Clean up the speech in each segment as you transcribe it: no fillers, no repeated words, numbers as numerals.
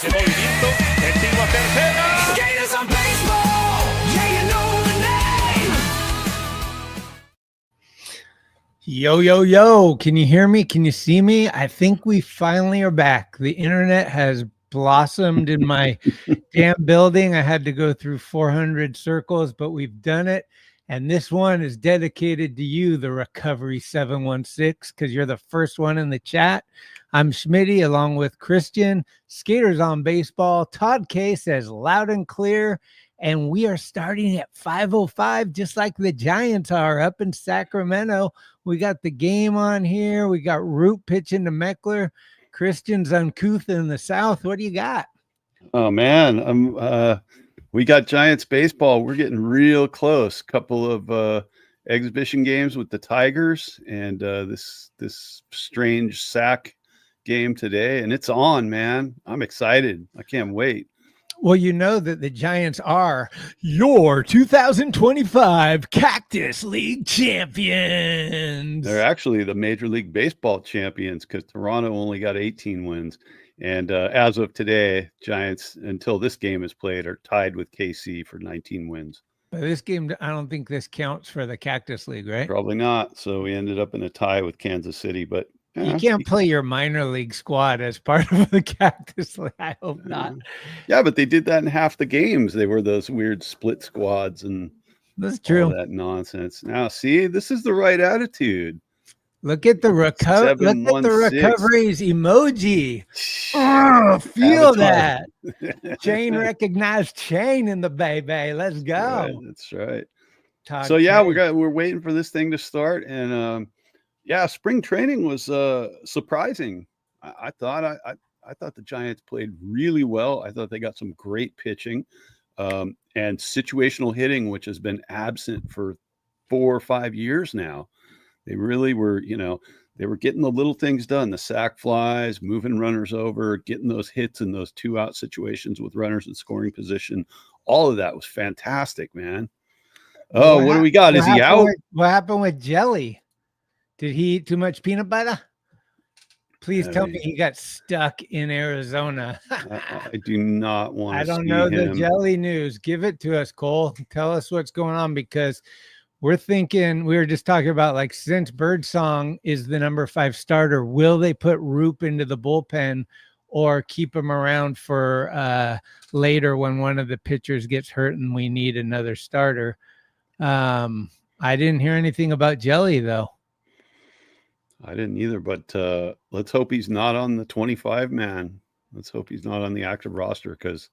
ese movimiento, el tiro a tercera. Gators on baseball, yeah, you know the name. Yo, yo, yo. Can you hear me? Can you see me? I think we finally are back. The internet has blossomed in my damn building. I had to go through 400 circles, but we've done it. And this one is dedicated to you, the Recovery 716, because you're the first one in the chat. I'm Schmitty along with Christian. Skaters on Baseball. Todd K says loud and clear. And we are starting at 5:05, just like the Giants are up in Sacramento. We got the game on here. We got Root pitching to Meckler. Christian's uncouth in the South. What do you got? Oh man, we got Giants baseball. We're getting real close. Couple of exhibition games with the Tigers, and this strange sack game today, and it's on, man. I'm excited. I can't wait. Well, you know that the Giants are your 2025 Cactus League champions. They're actually the Major League Baseball champions because Toronto only got 18 wins. And as of today, Giants, until this game is played, are tied with KC for 19 wins. But this game, I don't think this counts for the Cactus League, right? Probably not. So we ended up in a tie with Kansas City, but you can't play your minor league squad as part of the Cactus League. I hope not. Yeah, but they did that in half the games. They were those weird split squads and that's true. All that nonsense. Now, see, this is the right attitude. Look at the recovery. Look at the recoveries emoji. Oh, feel that. Chain recognized chain in the baby. Let's go. Right, that's right. Todd so yeah, K. we're waiting for this thing to start, and yeah, spring training was surprising. I thought the Giants played really well. I thought they got some great pitching and situational hitting, which has been absent for 4 or 5 years now. They really were, they were getting the little things done, the sac flies, moving runners over, getting those hits in those 2-out situations with runners in scoring position. All of that was fantastic, man. Oh, what do we got? Is he out? What happened with Jelly? Did he eat too much peanut butter? Please tell me he got stuck in Arizona. I do not want to I don't know the Jelly news. Give it to us, Cole. Tell us what's going on, because we were just talking about, like, since Birdsong is the number 5 starter, will they put Roop into the bullpen or keep him around for later when one of the pitchers gets hurt and we need another starter? I didn't hear anything about Jelly, though. I didn't either, but let's hope he's not on the 25 man. Let's hope he's not on the active roster, because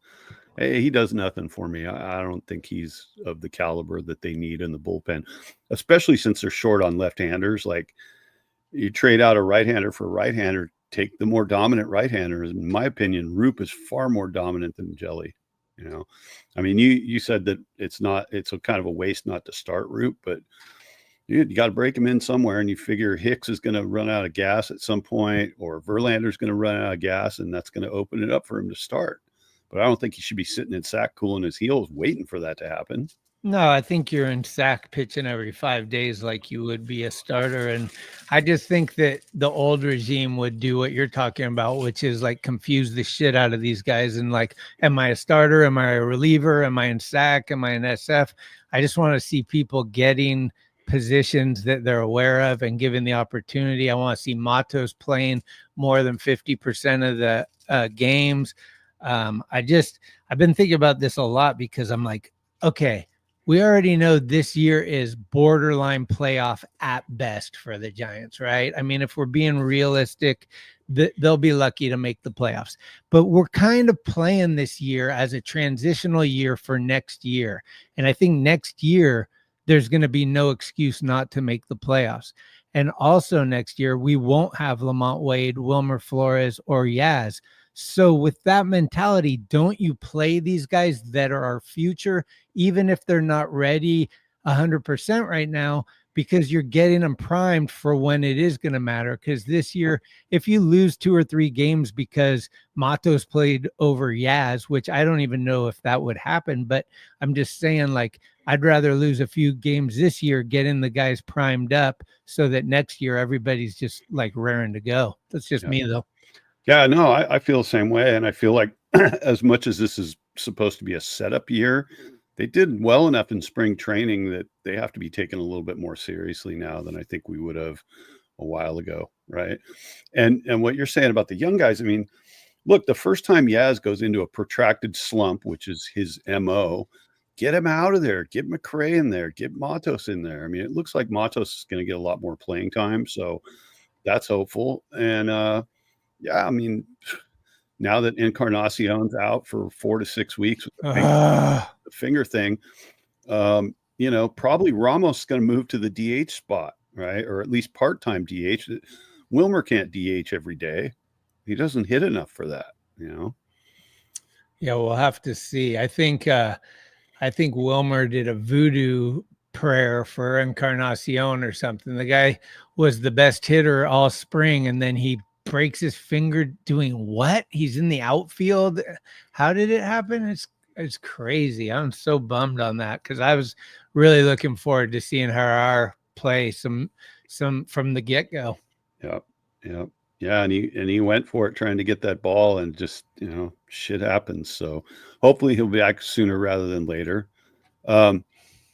hey, he does nothing for me. I don't think he's of the caliber that they need in the bullpen, especially since they're short on left-handers. Like, you trade out a right-hander for a right-hander, take the more dominant right-hander. In my opinion, Roop is far more dominant than Jelly. I mean, you said that it's a kind of a waste not to start Roop, but you got to break him in somewhere, and you figure Hicks is going to run out of gas at some point, or Verlander's going to run out of gas, and that's going to open it up for him to start. But I don't think he should be sitting in sack cooling his heels waiting for that to happen. No, I think you're in sack pitching every 5 days like you would be a starter. And I just think that the old regime would do what you're talking about, which is like confuse the shit out of these guys. And like, am I a starter? Am I a reliever? Am I in sack? Am I in SF? I just want to see people getting positions that they're aware of and given the opportunity. I want to see Matos playing more than 50% of the games. I've been thinking about this a lot, because I'm like, okay, we already know this year is borderline playoff at best for the Giants, right? I mean, if we're being realistic, they'll be lucky to make the playoffs, but we're kind of playing this year as a transitional year for next year. And I think next year, there's going to be no excuse not to make the playoffs. And also next year, we won't have Lamont Wade, Wilmer Flores, or Yaz. So with that mentality, don't you play these guys that are our future, even if they're not ready 100% right now, because you're getting them primed for when it is going to matter. Because this year, if you lose 2 or 3 games because Matos played over Yaz, which I don't even know if that would happen, but I'm just saying, like, I'd rather lose a few games this year, getting the guys primed up so that next year everybody's just like raring to go. That's just me, though. Yeah, no, I feel the same way. And I feel like as much as this is supposed to be a setup year, they did well enough in spring training that they have to be taken a little bit more seriously now than I think we would have a while ago, right? And what you're saying about the young guys, I mean, look, the first time Yaz goes into a protracted slump, which is his MO, get him out of there. Get McRae in there. Get Matos in there. I mean, it looks like Matos is going to get a lot more playing time, so that's hopeful. And yeah, I mean, now that Encarnacion's out for 4 to 6 weeks with the finger thing, you know, probably Ramos is going to move to the DH spot, right? Or at least part-time DH. Wilmer can't DH every day. He doesn't hit enough for that, you know? Yeah, we'll have to see. I think Wilmer did a voodoo prayer for Encarnacion or something. The guy was the best hitter all spring, and then he breaks his finger doing what? He's in the outfield. How did it happen? It's crazy. I'm so bummed on that because I was really looking forward to seeing Harar play some from the get-go. Yep. Yeah, and he went for it trying to get that ball, and just, you know, shit happens. So hopefully he'll be back sooner rather than later.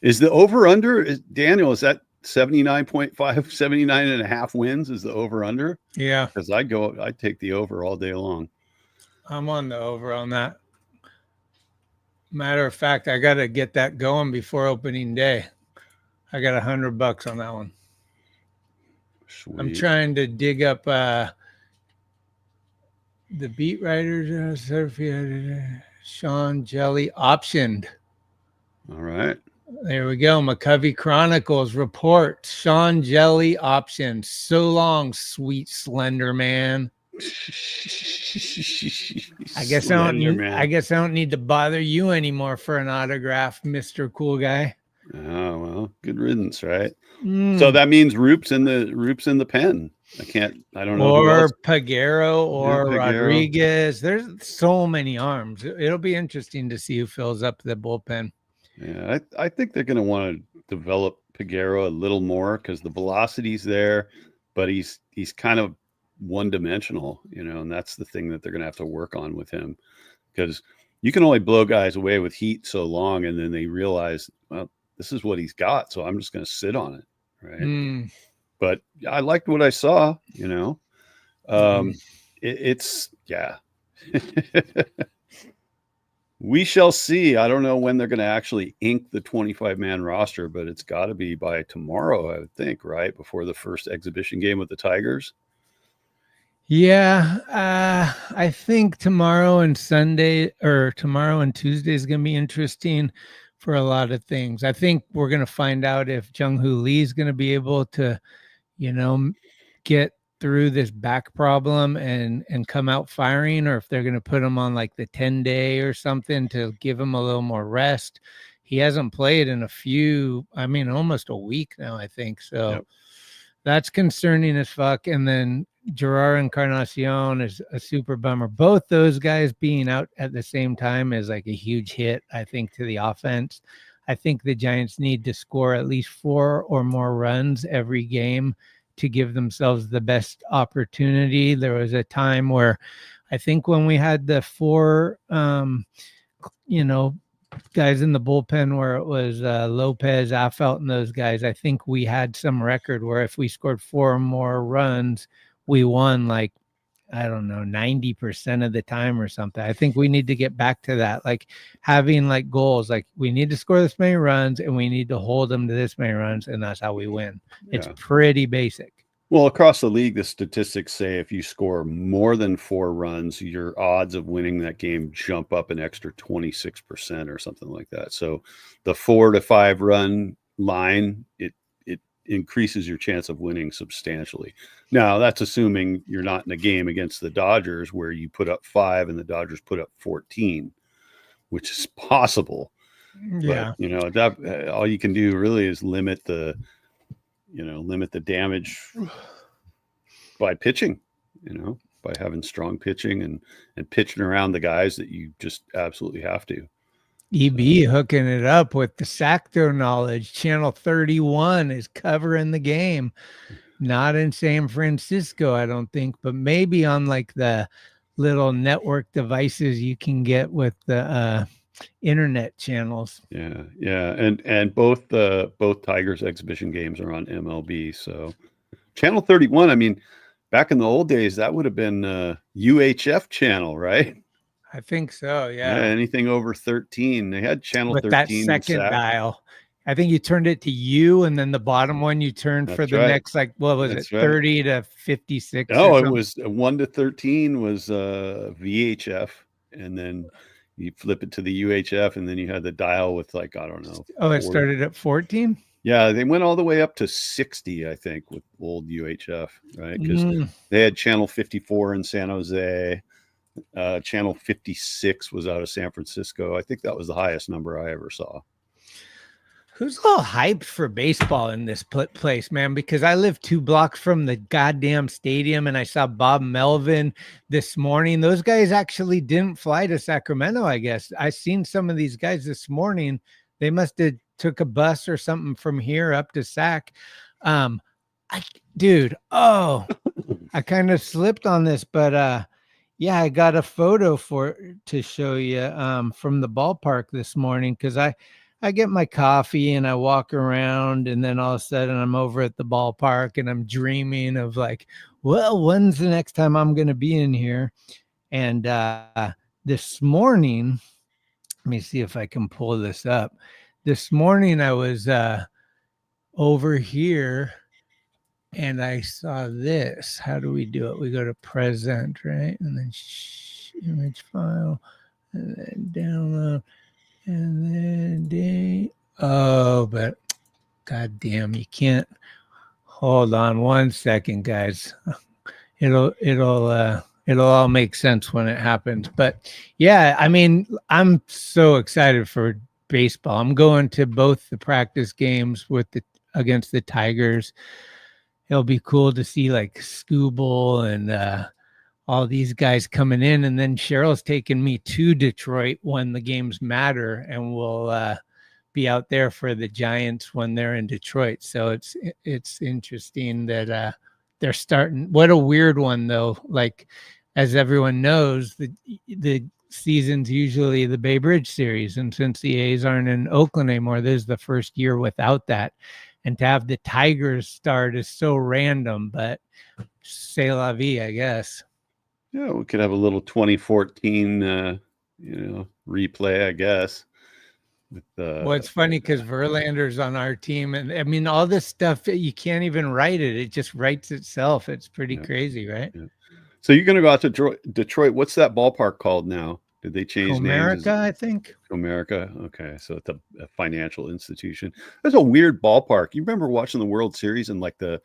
Is the over-under, Daniel, is that 79.5, 79.5 wins is the over-under? Yeah. Because I take the over all day long. I'm on the over on that. Matter of fact, I got to get that going before opening day. I got $100 on that one. Sweet. I'm trying to dig up the beat writers. Sean Jelly optioned. All right. There we go. McCovey Chronicles report. Sean Jelly optioned. So long, sweet slender man. I guess I don't need to bother you anymore for an autograph, Mr. Cool Guy. Oh, well, good riddance, right? So that means Roop's in the pen. I don't know. Or Peguero or Peguero. Rodriguez. There's so many arms. It'll be interesting to see who fills up the bullpen. Yeah, I think they're going to want to develop Peguero a little more because the velocity's there, but he's kind of one-dimensional, you know, and that's the thing that they're going to have to work on with him, because you can only blow guys away with heat so long, and then they realize, well, this is what he's got, so I'm just going to sit on it, right? But I liked what I saw, you know. It's yeah. We shall see. I don't know when they're going to actually ink the 25-man roster, but it's got to be by tomorrow, I would think, right? Before the first exhibition game with the Tigers. Yeah, I think tomorrow and Tuesday is going to be interesting for a lot of things. I think we're going to find out if Jung-Hoo Lee is going to be able to, you know, get through this back problem and come out firing, or if they're going to put him on like the 10-day or something to give him a little more rest. He hasn't played in almost a week now, I think. So yep. That's concerning as fuck. And then Gerard Encarnacion is a super bummer. Both those guys being out at the same time is like a huge hit, I think, to the offense. I think the Giants need to score at least 4 or more runs every game to give themselves the best opportunity. There was a time where I think when we had the 4, guys in the bullpen where it was Lopez, Afelt, and those guys, I think we had some record where if we scored 4 or more runs, we won like, I don't know, 90% of the time or something. I think we need to get back to that, like having like goals, like we need to score this many runs and we need to hold them to this many runs, and that's how we win. Yeah. It's pretty basic. Well, across the league, the statistics say if you score more than 4 runs, your odds of winning that game jump up an extra 26% or something like that. So the 4 to 5 run line, it increases your chance of winning substantially. Now, that's assuming you're not in a game against the Dodgers where you put up 5 and the Dodgers put up 14, which is possible. Yeah. But, that all you can do really is limit the damage by pitching, by having strong pitching and pitching around the guys that you just absolutely have to. EB hooking it up with the Sacto knowledge. Channel 31 is covering the game. Not in San Francisco, I don't think, but maybe on like the little network devices you can get with the internet channels. Yeah, and both Tigers exhibition games are on MLB. So Channel 31. I mean, back in the old days, that would have been UHF channel, right? I think so. Yeah, Yeah. anything over 13. They had Channel With 13 that second SAC. dial. I think you turned it to U, and then the bottom one you turned for That's the right. next, like, what was That's it, right. 30 to 56? No, or it something? was 1 to 13 was VHF, and then you flip it to the UHF, and then you had the dial with, like, I don't know. Oh, it 40. started at 14? Yeah, they went all the way up to 60, I think, with old UHF, right? Because Mm. they had Channel 54 in San Jose. Channel 56 was out of San Francisco. I think that was the highest number I ever saw. Who's all hyped for baseball in this place, man? Because I live 2 blocks from the goddamn stadium, and I saw Bob Melvin this morning. Those guys actually didn't fly to Sacramento, I guess. I seen some of these guys this morning. They must have took a bus or something from here up to Sac. I kind of slipped on this, but yeah, I got a photo to show you from the ballpark this morning, because I get my coffee and I walk around, and then all of a sudden I'm over at the ballpark and I'm dreaming of, like, well, when's the next time I'm going to be in here? And this morning, let me see if I can pull this up. This morning I was over here and I saw this. How do we do it? We go to present, right? And then image file, and then download. And then but goddamn, you can't. Hold on 1 second, guys. It'll all make sense when it happens. But yeah, I mean, I'm so excited for baseball. I'm going to both the practice games against the Tigers. It'll be cool to see, like, Scooble and all these guys coming in, and then Cheryl's taking me to Detroit when the games matter, and we'll be out there for the Giants when they're in Detroit. So it's interesting that they're starting. What a weird one, though. Like, as everyone knows, the season's usually the Bay Bridge series, and since the A's aren't in Oakland anymore, this is the first year without that. And to have the Tigers start is so random, but c'est la vie, I guess. Yeah, we could have a little 2014, replay, I guess. Well, it's funny because Verlander's on our team, and I mean, all this stuff, you can't even write it. It just writes itself. It's pretty crazy, right? Yeah. So you're going to go out to Detroit. What's that ballpark called now? Did they change names? Comerica, I think. Comerica. Okay. So it's a financial institution. That's a weird ballpark. You remember watching the World Series and, like, the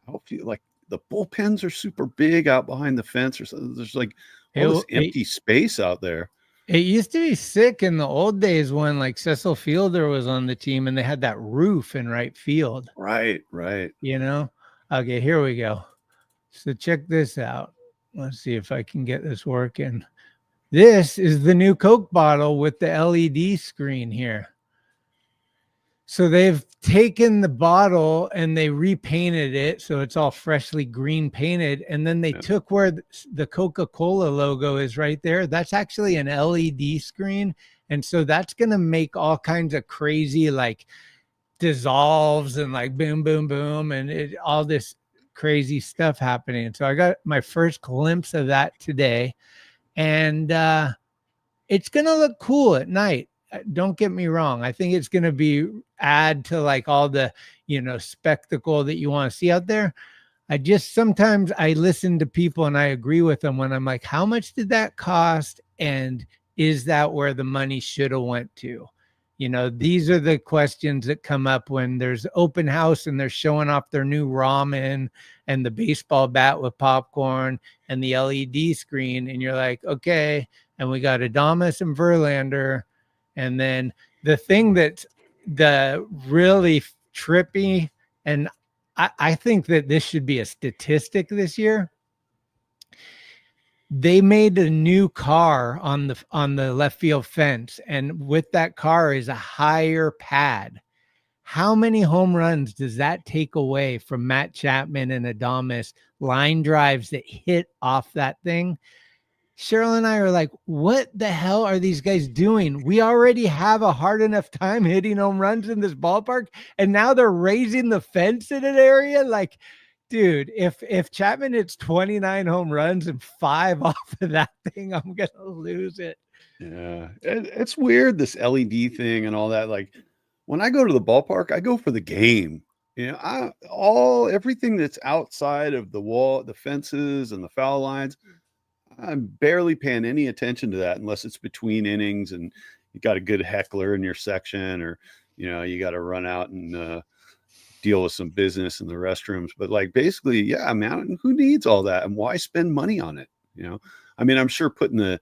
outfield, like, the bullpens are super big out behind the fence, or something. There's, like, all this empty space out there. It used to be sick in the old days when, like, Cecil Fielder was on the team and they had that roof in right field. Right. Okay, here we go. So check this out. Let's see if I can get this working. This is the new Coke bottle with the LED screen here. So they've taken the bottle and they repainted it, so it's all freshly green painted. And then they took where the Coca-Cola logo is right there. That's actually an LED screen. And so that's going to make all kinds of crazy, like, dissolves and, like, boom, boom, boom, and all this crazy stuff happening. So I got my first glimpse of that today. And it's going to look cool at night. Don't get me wrong. I think it's going to add to, like, all the, spectacle that you want to see out there. Sometimes I listen to people and I agree with them when I'm like, how much did that cost? And is that where the money should have went to? These are the questions that come up when there's open house and they're showing off their new ramen and the baseball bat with popcorn and the LED screen. And you're like, okay. And we got Adames and Verlander. And then the thing that's the really trippy, and I think that this should be a statistic this year. They made a new car on the left field fence, and with that car is a higher pad. How many home runs does that take away from Matt Chapman and Adames line drives that hit off that thing? Cheryl and I are like, what the hell are these guys doing? We already have a hard enough time hitting home runs in this ballpark, and now they're raising the fence in an area. Like, dude, if Chapman hits 29 home runs and 5 off of that thing, I'm gonna lose it. Yeah, it's weird, this LED thing and all that. Like, when I go to the ballpark, I go for the game. You know, everything that's outside of the wall, the fences and the foul lines, I'm barely paying any attention to that unless it's between innings and you got a good heckler in your section, or you got to run out and deal with some business in the restrooms. But like, basically, yeah, man, who needs all that, and why spend money on it? I mean, I'm sure putting the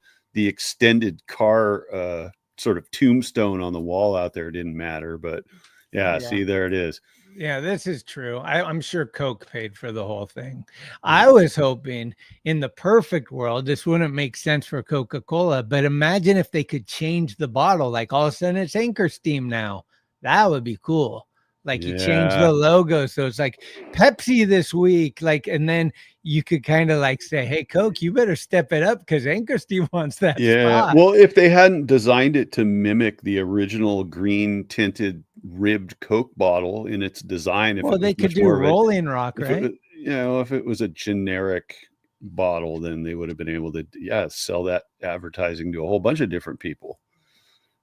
extended car sort of tombstone on the wall out there didn't matter, but yeah. See, there it is. Yeah, this is true. I'm sure Coke paid for the whole thing. I was hoping in the perfect world, this wouldn't make sense for Coca-Cola, but imagine if they could change the bottle. Like all of a sudden it's Anchor Steam now. That would be cool. Like you change the logo. So it's like Pepsi this week. Like, and then you could kind of like say, hey, Coke, you better step it up because Anchor Steam wants that spot. Well, if they hadn't designed it to mimic the original green tinted ribbed Coke bottle in its design, they could do Rolling Rock, right? If it was a generic bottle, then they would have been able to sell that advertising to a whole bunch of different people.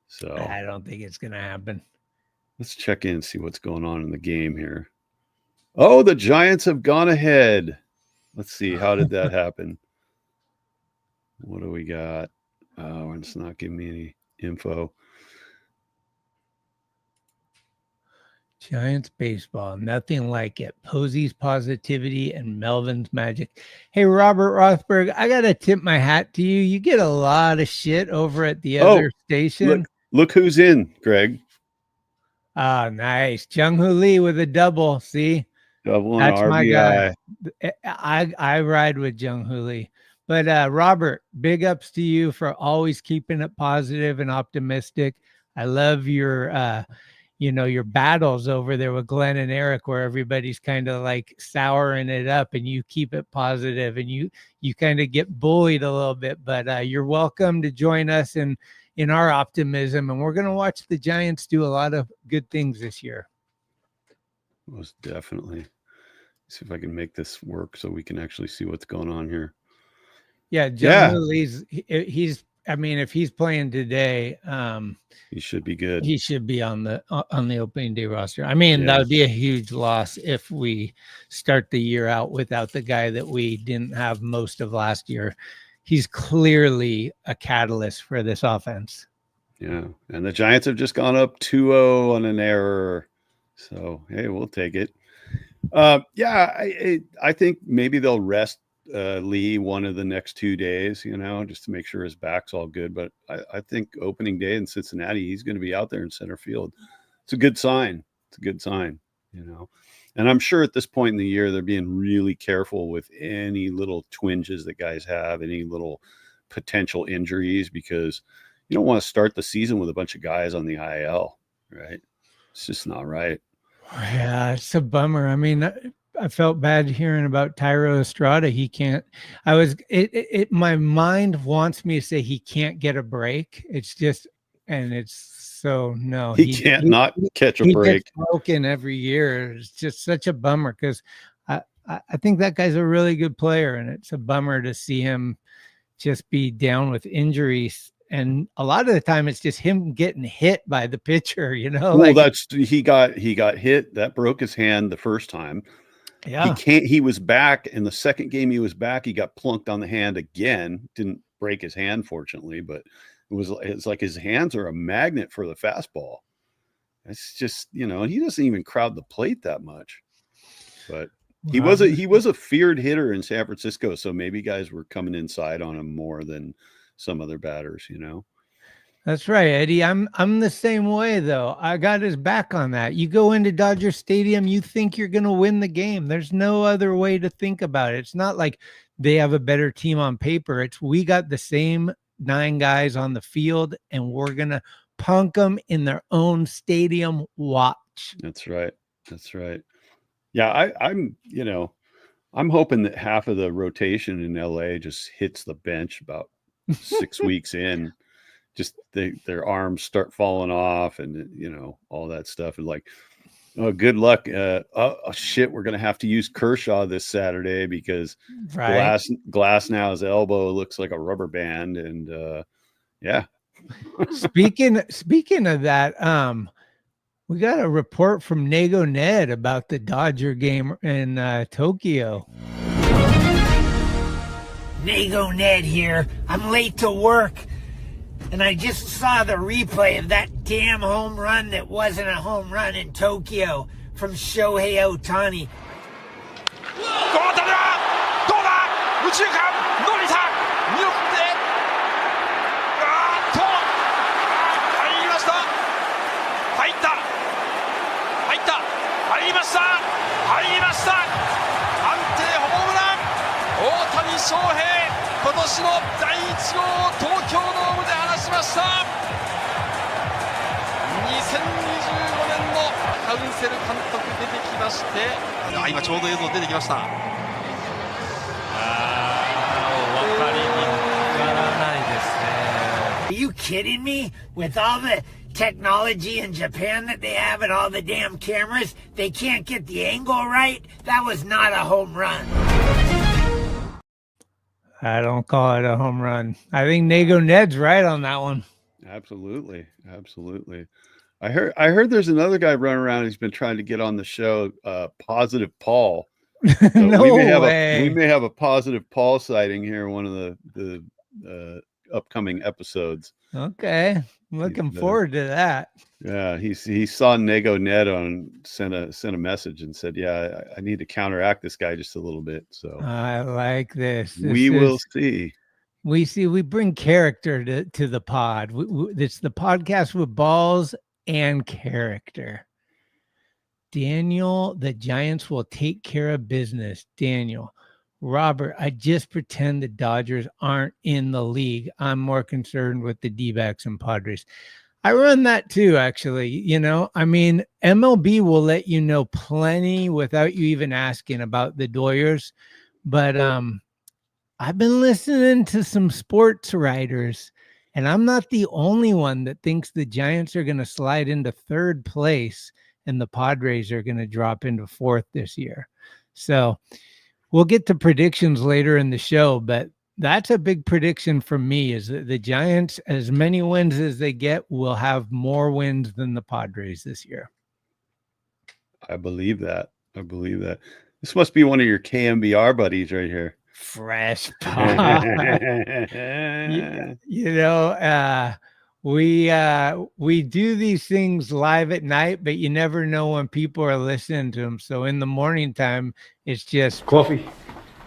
So I don't think it's gonna happen. Let's check in and see what's going on in the game here. Oh, the Giants have gone ahead. Let's see, how did that happen? What do we got? Oh, it's not giving me any info. Giants baseball, nothing like it. Posey's positivity and Melvin's magic. Hey, Robert Rothberg, I got to tip my hat to you. You get a lot of shit over at the other station. Look who's in, Greg. Oh, nice. Jung-Hoo Lee with a double. See? Double and RBI. My guy. I ride with Jung-Hoo Lee. But Robert, big ups to you for always keeping it positive and optimistic. I love your your battles over there with Glenn and Eric, where everybody's kind of like souring it up and you keep it positive, and you kind of get bullied a little bit, but you're welcome to join us in our optimism. And we're going to watch the Giants do a lot of good things this year. Most definitely. See if I can make this work so we can actually see what's going on here. Yeah. He's I mean, if he's playing today, he should be good. He should be on the opening day roster. I mean, that would be a huge loss if we start the year out without the guy that we didn't have most of last year. He's clearly a catalyst for this offense. Yeah, and the Giants have just gone up 2-0 on an error. So, hey, we'll take it. I think maybe they'll rest Lee one of the next 2 days, just to make sure his back's all good. But I think opening day in Cincinnati, he's going to be out there in center field. It's a good sign. And I'm sure at this point in the year, they're being really careful with any little twinges that guys have, any little potential injuries, because you don't want to start the season with a bunch of guys on the IL, right? It's just not right. Yeah, it's a bummer. I mean, I felt bad hearing about Tyro Estrada. He can't. My mind wants me to say he can't get a break. It's just, and it's so no. He can't not catch a break. Gets broken every year. It's just such a bummer because I think that guy's a really good player, and it's a bummer to see him just be down with injuries. And a lot of the time it's just him getting hit by the pitcher, Well, he got hit. That broke his hand the first time. Yeah. He was back in the second game. He was back. He got plunked on the hand again. Didn't break his hand, fortunately, but it's like his hands are a magnet for the fastball. It's just, and he doesn't even crowd the plate that much. But he was a feared hitter in San Francisco, so maybe guys were coming inside on him more than some other batters, That's right, Eddie. I'm the same way, though. I got his back on that. You go into Dodger Stadium, you think you're going to win the game. There's no other way to think about it. It's not like they have a better team on paper. It's we got the same 9 guys on the field, and we're going to punk them in their own stadium. Watch. That's right. Yeah, I'm hoping that half of the rotation in LA just hits the bench about 6 weeks in, just their arms start falling off, and all that stuff, and like, oh, good luck. Oh shit, we're gonna have to use Kershaw this Saturday because Right. Glass now's elbow looks like a rubber band, and yeah. Speaking of that, we got a report from Nego Ned about the Dodger game in Tokyo. Nego Ned here. I'm late to work, and I just saw the replay of that damn home run that wasn't a home run in Tokyo from Shohei Ohtani. この当たりはどうだ右中間伸びた見送って入りました入りました安定ホームラン大谷翔平今年の第1号を東京ドームで放ちました2025年のカウンセル監督出てきまして今ちょうど映像出てきましたお分かりにならないですね Are you kidding me? With all the technology in Japan that they have and all the damn cameras, they can't get the angle right? That was not a home run. I don't call it a home run. I think Nego Ned's right on that one. Absolutely. I heard there's another guy running around. He's been trying to get on the show, Positive Paul. So No we way. may have a Positive Paul sighting here in one of the upcoming episodes. Okay, I'm looking forward to that. Yeah, he saw Nego Ned sent a message and said, "Yeah, I need to counteract this guy just a little bit." So I like this. we will see. We bring character to the pod. It's the podcast with balls and character. Daniel, the Giants will take care of business. Daniel, Robert, I just pretend the Dodgers aren't in the league. I'm more concerned with the D-backs and Padres. I run that too, actually. I mean, MLB will let you know plenty without you even asking about the Doyers. But I've been listening to some sports writers, and I'm not the only one that thinks the Giants are going to slide into third place and the Padres are going to drop into fourth this year. So we'll get to predictions later in the show, but that's a big prediction from me, is that the Giants, as many wins as they get, will have more wins than the Padres this year. I believe that. This must be one of your KMBR buddies right here. Fresh pot. We do these things live at night, but you never know when people are listening to them. So in the morning time, it's just Coffee?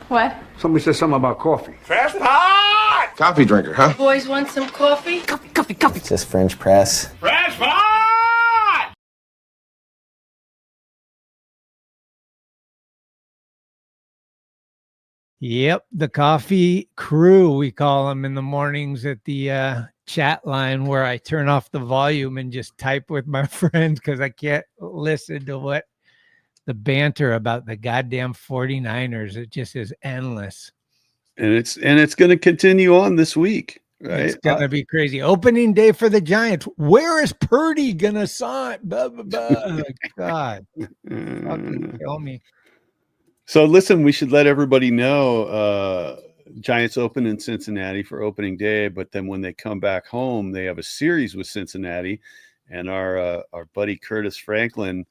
What? Somebody said something about coffee. Fresh pot Coffee drinker, huh? Boys want some coffee? It's just French press. Fresh pot Yep, the coffee crew, we call them in the mornings at the chat line, where I turn off the volume and just type with my friends because I can't listen to what the banter about the goddamn 49ers. It just is endless. And it's going to continue on this week, right? It's going to be crazy. Opening day for the Giants. Where is Purdy going to sign? Blah, blah, blah. God, fucking kill me. So listen, we should let everybody know Giants open in Cincinnati for opening day, but then when they come back home, they have a series with Cincinnati, and our buddy Curtis Franklin,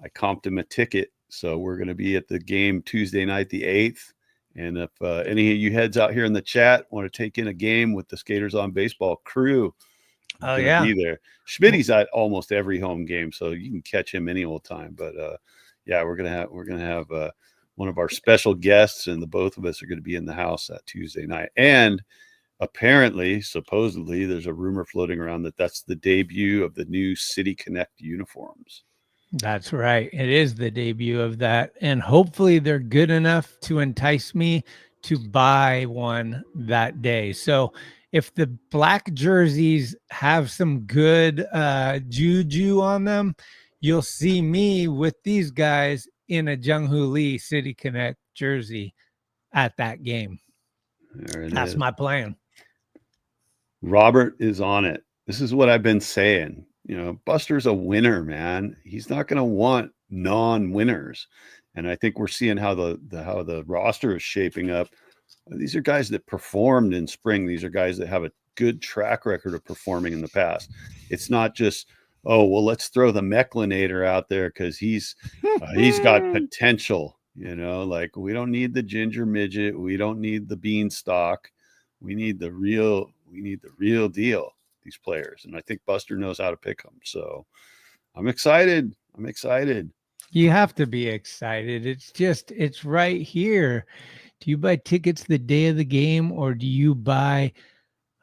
I comped him a ticket, so we're going to be at the game Tuesday night, the 8th. And if any of you heads out here in the chat want to take in a game with the Skaters on Baseball crew, oh yeah, be there. Schmitty's at almost every home game, so you can catch him any old time. But yeah, we're gonna have one of our special guests, and the both of us are going to be in the house that Tuesday night. And apparently, supposedly, there's a rumor floating around that that's the debut of the new City Connect uniforms. That's right. It is the debut of that. And hopefully they're good enough to entice me to buy one that day. So if the black jerseys have some good juju on them, you'll see me with these guys in a Jung-Hoo Lee City Connect jersey at that game. That's my plan. Robert is on it. This is what I've been saying. You know, Buster's a winner, man. He's not going to want non-winners. And I think we're seeing how the roster is shaping up. These are guys that performed in spring. These are guys that have a good track record of performing in the past. It's not just, oh, well, let's throw the Mecklinator out there because he's got potential. You know, like we don't need the ginger midget. We don't need the beanstalk. We need the real deal, these players. And I think Buster knows how to pick them. So I'm excited. You have to be excited. It's right here. Do you buy tickets the day of the game, or do you buy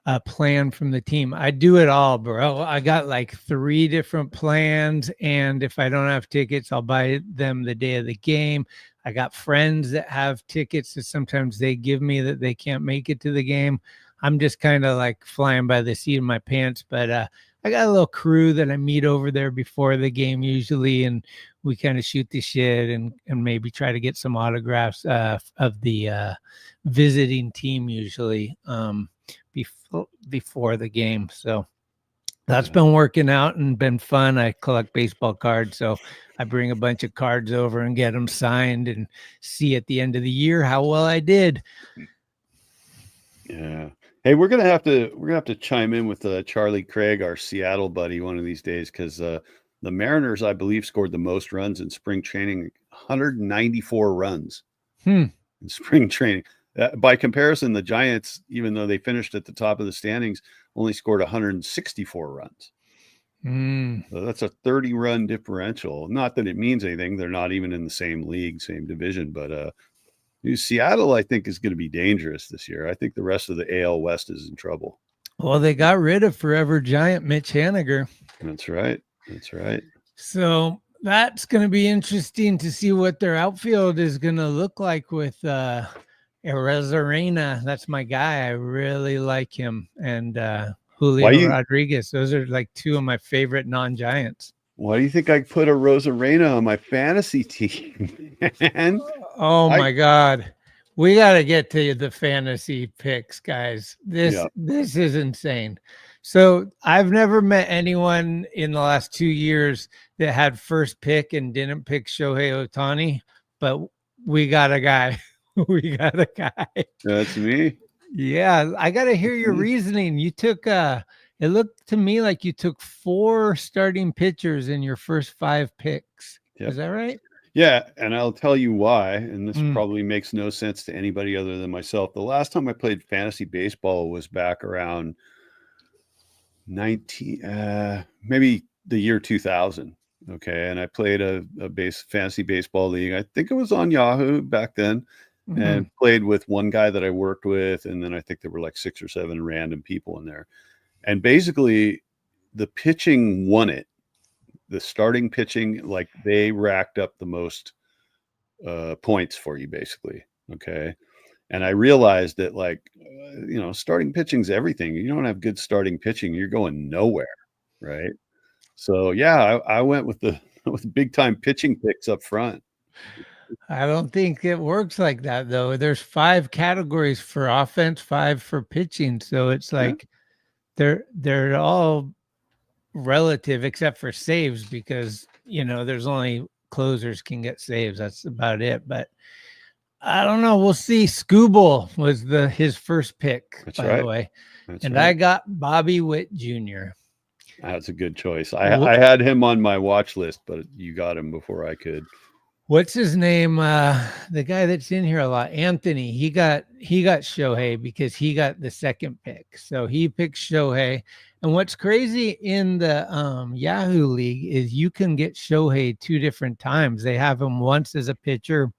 a plan from the team? I do it all, bro. I got like 3 different plans, and if I don't have tickets, I'll buy them the day of the game. I got friends that have tickets that sometimes they give me that they can't make it to the game. I'm just kind of like flying by the seat of my pants, but I got a little crew that I meet over there before the game usually, and we kind of shoot the shit and maybe try to get some autographs of the visiting team usually before the game. So that's been working out and been fun. I collect baseball cards, so I bring a bunch of cards over and get them signed and see at the end of the year how well I did. Yeah. Hey, we're gonna have to chime in with Charlie Craig, our Seattle buddy, one of these days, because the Mariners, I believe, scored the most runs in spring training, 194 runs in spring training. By comparison, the Giants, even though they finished at the top of the standings, only scored 164 runs. So that's a 30-run differential. Not that it means anything. They're not even in the same league, same division, but Seattle, I think, is going to be dangerous this year. I think the rest of the AL West is in trouble. Well, they got rid of forever giant Mitch Haniger. That's right. So that's going to be interesting to see what their outfield is going to look like with Arozarena. That's my guy. I really like him. And Julio Rodriguez. Those are like 2 of my favorite non-Giants. Why do you think I put a Arozarena on my fantasy team, man? Oh my God. We got to get to the fantasy picks, guys. This is insane. So I've never met anyone in the last 2 years that had first pick and didn't pick Shohei Ohtani, but we got a guy. That's me. Yeah, I got to hear your reasoning. You took it looked to me like you took 4 starting pitchers in your first 5 picks. Yep. Is that right? Yeah, and I'll tell you why, and this probably makes no sense to anybody other than myself. The last time I played fantasy baseball was back around maybe the year 2000. Okay, and I played a fantasy baseball league. I think it was on Yahoo back then, and played with one guy that I worked with, and then I think there were like 6 or 7 random people in there. And basically, the pitching won it. The starting pitching, like they racked up the most points for you, basically. Okay. And I realized that, like, starting pitching's everything. You don't have good starting pitching, you're going nowhere. Right. So, yeah, I went with with big time pitching picks up front. I don't think it works like that, though. There's 5 categories for offense, 5 for pitching. So it's like they're all relative except for saves, because there's only closers can get saves. That's about it. But I don't know. We'll see. Skubal was his first pick, by the way. And I got Bobby Witt Jr. That's a good choice. I had him on my watch list, but you got him before I could. What's his name? The guy that's in here a lot, Anthony. He got Shohei because he got the second pick. So he picked Shohei. And what's crazy in the Yahoo League is you can get Shohei 2 different times. They have him once as a pitcher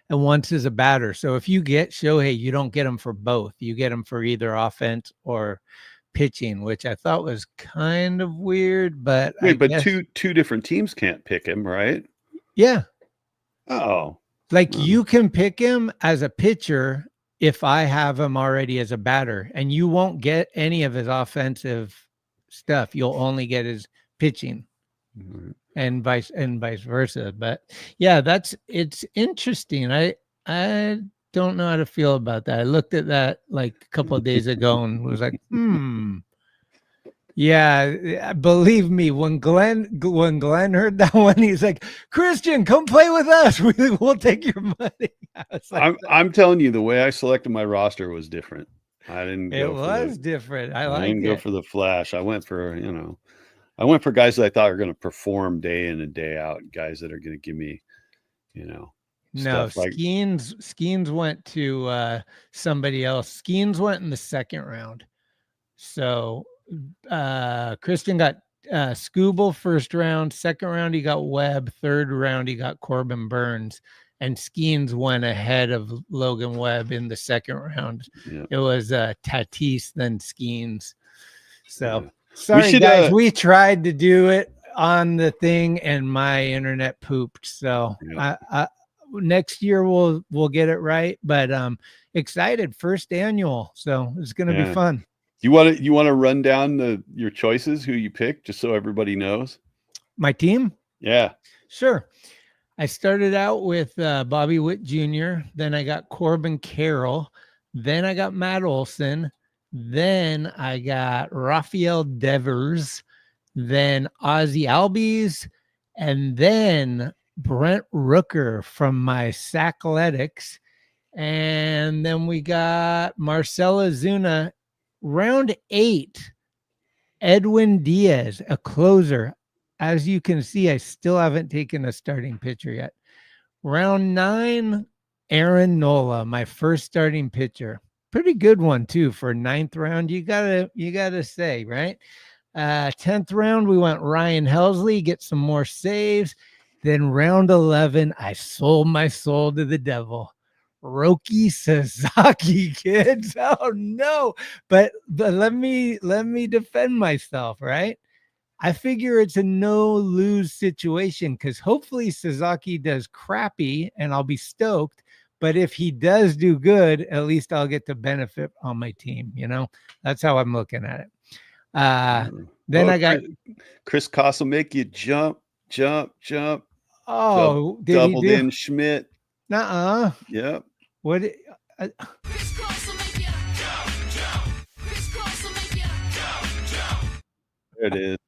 and once as a batter. So if you get Shohei, you don't get him for both. You get him for either offense or pitching, which I thought was kind of weird. But two different teams can't pick him, right? Yeah. Oh. Like you can pick him as a pitcher if I have him already as a batter, and you won't get any of his offensive stuff. You'll only get his pitching and vice versa. But yeah, it's interesting. I don't know how to feel about that. I looked at that like a couple of days ago and was like, yeah, believe me, when Glenn heard that one, he's like, Christian, come play with us. We'll take your money. I was like, I'm telling you, the way I selected my roster was different. I didn't it go was different. I I liked didn't go it. for the flash. I went for, I went for guys that I thought were going to perform day in and day out, guys that are going to give me, No, stuff like Skeens went to somebody else. Skeens went in the second round. So Christian got Scooble first round, second round he got Webb, third round he got Corbin Burns, and Skeens went ahead of Logan Webb in the second round. Yeah. It was Tatis then Skeens. So Yeah. sorry guys, we tried to do it on the thing and my internet pooped. So yeah. Next year we'll get it right, but excited, first annual, so it's gonna be fun. You want to run down your choices, who you picked, just so everybody knows? My team? Yeah. Sure. I started out with Bobby Witt Jr., then I got Corbin Carroll, then I got Matt Olson, then I got Rafael Devers, then Ozzy Albies, and then Brent Rooker from my Sackletics, and then we got Marcelo Zuna. Round 8, Edwin Diaz, a closer. As you can see, I still haven't taken a starting pitcher yet. Round 9, Aaron Nola, my first starting pitcher. Pretty good one too for 9th round. You gotta say, right? 10th round, we went Ryan Helsley, get some more saves. Then round 11, I sold my soul to the devil. Roki Sasaki, kids. Oh no. But let me defend myself, right? I figure it's a no-lose situation because hopefully Sasaki does crappy and I'll be stoked. But if he does do good, at least I'll get to benefit on my team. That's how I'm looking at it. Then I got Chris Koss will make you jump. Oh, doubled in Schmidt. Nuh-uh. Yep. What? There it is.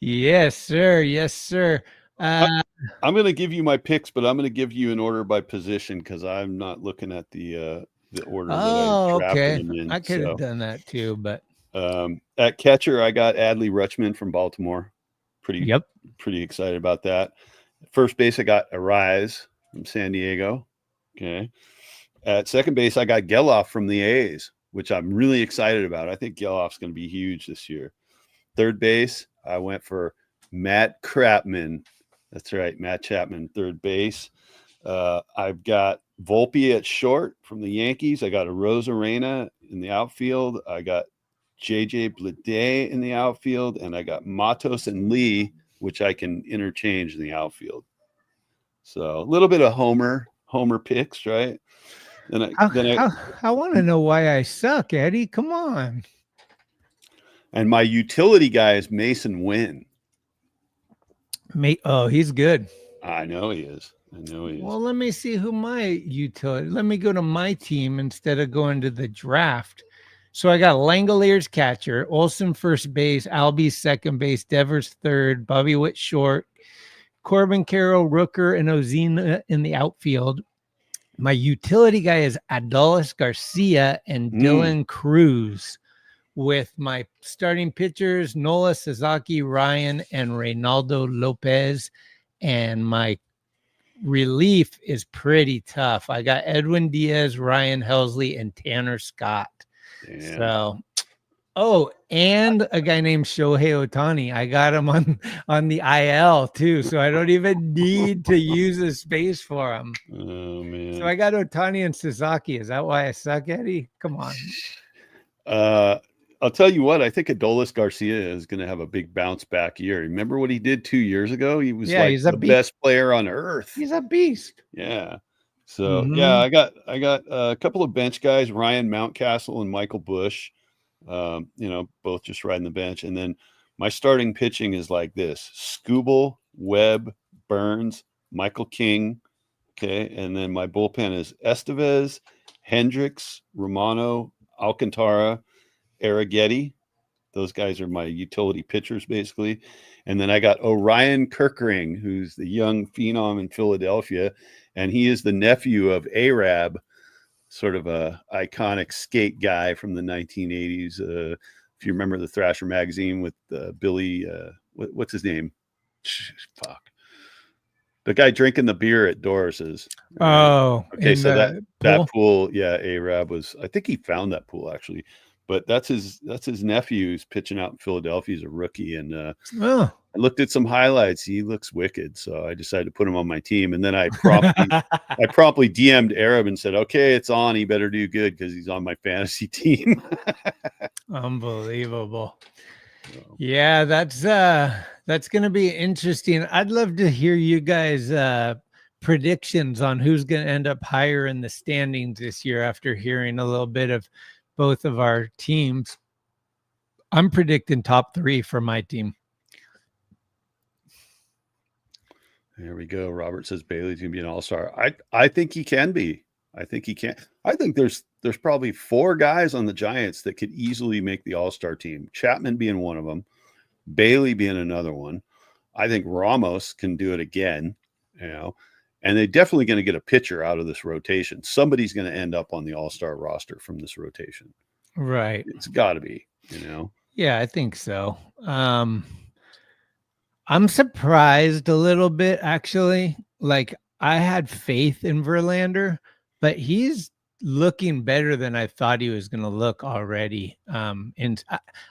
Yes, sir. Yes, sir. I'm going to give you my picks, but I'm going to give you an order by position because I'm not looking at the order that I drafted them in. I could have done that too, but at catcher, I got Adley Rutschman from Baltimore. Pretty excited about that. First base, I got Arise from San Diego. Okay. At second base, I got Geloff from the A's, which I'm really excited about. I think Geloff's going to be huge this year. Third base, I went for Matt Chapman. That's right, Matt Chapman, third base. I've got Volpe at short from the Yankees. I got a Rosarena in the outfield. I got JJ Bleday in the outfield, and I got Matos and Lee, which I can interchange in the outfield. So a little bit of homer picks, right? I want to know why I suck, Eddie. Come on. And my utility guy is Mason Wynn. Oh, he's good. I know he is. Well, let me see who my utility. Let me go to my team instead of going to the draft. So I got Langoliers catcher, Olson first base, Albies second base, Devers third, Bobby Witt short, Corbin Carroll, Rooker, and Ozina in the outfield. My utility guy is Adolis Garcia and Dylan Cruz, with my starting pitchers, Nola, Sasaki, Ryan, and Reynaldo Lopez. And my relief is pretty tough. I got Edwin Diaz, Ryan Helsley, and Tanner Scott. Damn. So, and a guy named Shohei Ohtani. I got him on the IL too, so I don't even need to use a space for him. Oh man! So I got Ohtani and Sasaki. Is that why I suck, Eddie? Come on. I'll tell you what. I think Adolis Garcia is going to have a big bounce back year. Remember what he did 2 years ago? He was like the best player on earth. He's a beast. Yeah. So yeah, I got a couple of bench guys, Ryan Mountcastle and Michael Bush. Both just riding the bench. And then my starting pitching is like this: Scooble, Webb, Burns, Michael King, Okay, and then my bullpen is Estevez, Hendricks, Romano, Alcantara, Arrighetti. Those guys are my utility pitchers, basically. And then I got Orion Kirkering, who's the young phenom in Philadelphia, and he is the nephew of Arab, sort of a iconic skate guy from the 1980s. If you remember the Thrasher magazine with Billy, what's his name? Fuck. The guy drinking the beer at Doris's. Oh, okay. So that pool, yeah, Arab was. I think he found that pool actually, but that's his nephew who's pitching out in Philadelphia. He's a rookie, and I looked at some highlights. He looks wicked, so I decided to put him on my team. And then I promptly DM'd Arab and said, "Okay, it's on. He better do good because he's on my fantasy team." Unbelievable. Yeah, that's going to be interesting. I'd love to hear you guys predictions on who's going to end up higher in the standings this year after hearing a little bit of both of our teams. I'm predicting top 3 for my team. There we go. Robert says Bailey's going to be an all-star. I think he can be. I think he can. I think there's probably 4 guys on the Giants that could easily make the all-star team. Chapman being one of them, Bailey being another one. I think Ramos can do it again, and they're definitely going to get a pitcher out of this rotation. Somebody's going to end up on the all-star roster from this rotation. Right. It's got to be, Yeah, I think so. I'm surprised a little bit, actually. Like, I had faith in Verlander, but he's looking better than I thought he was going to look already. And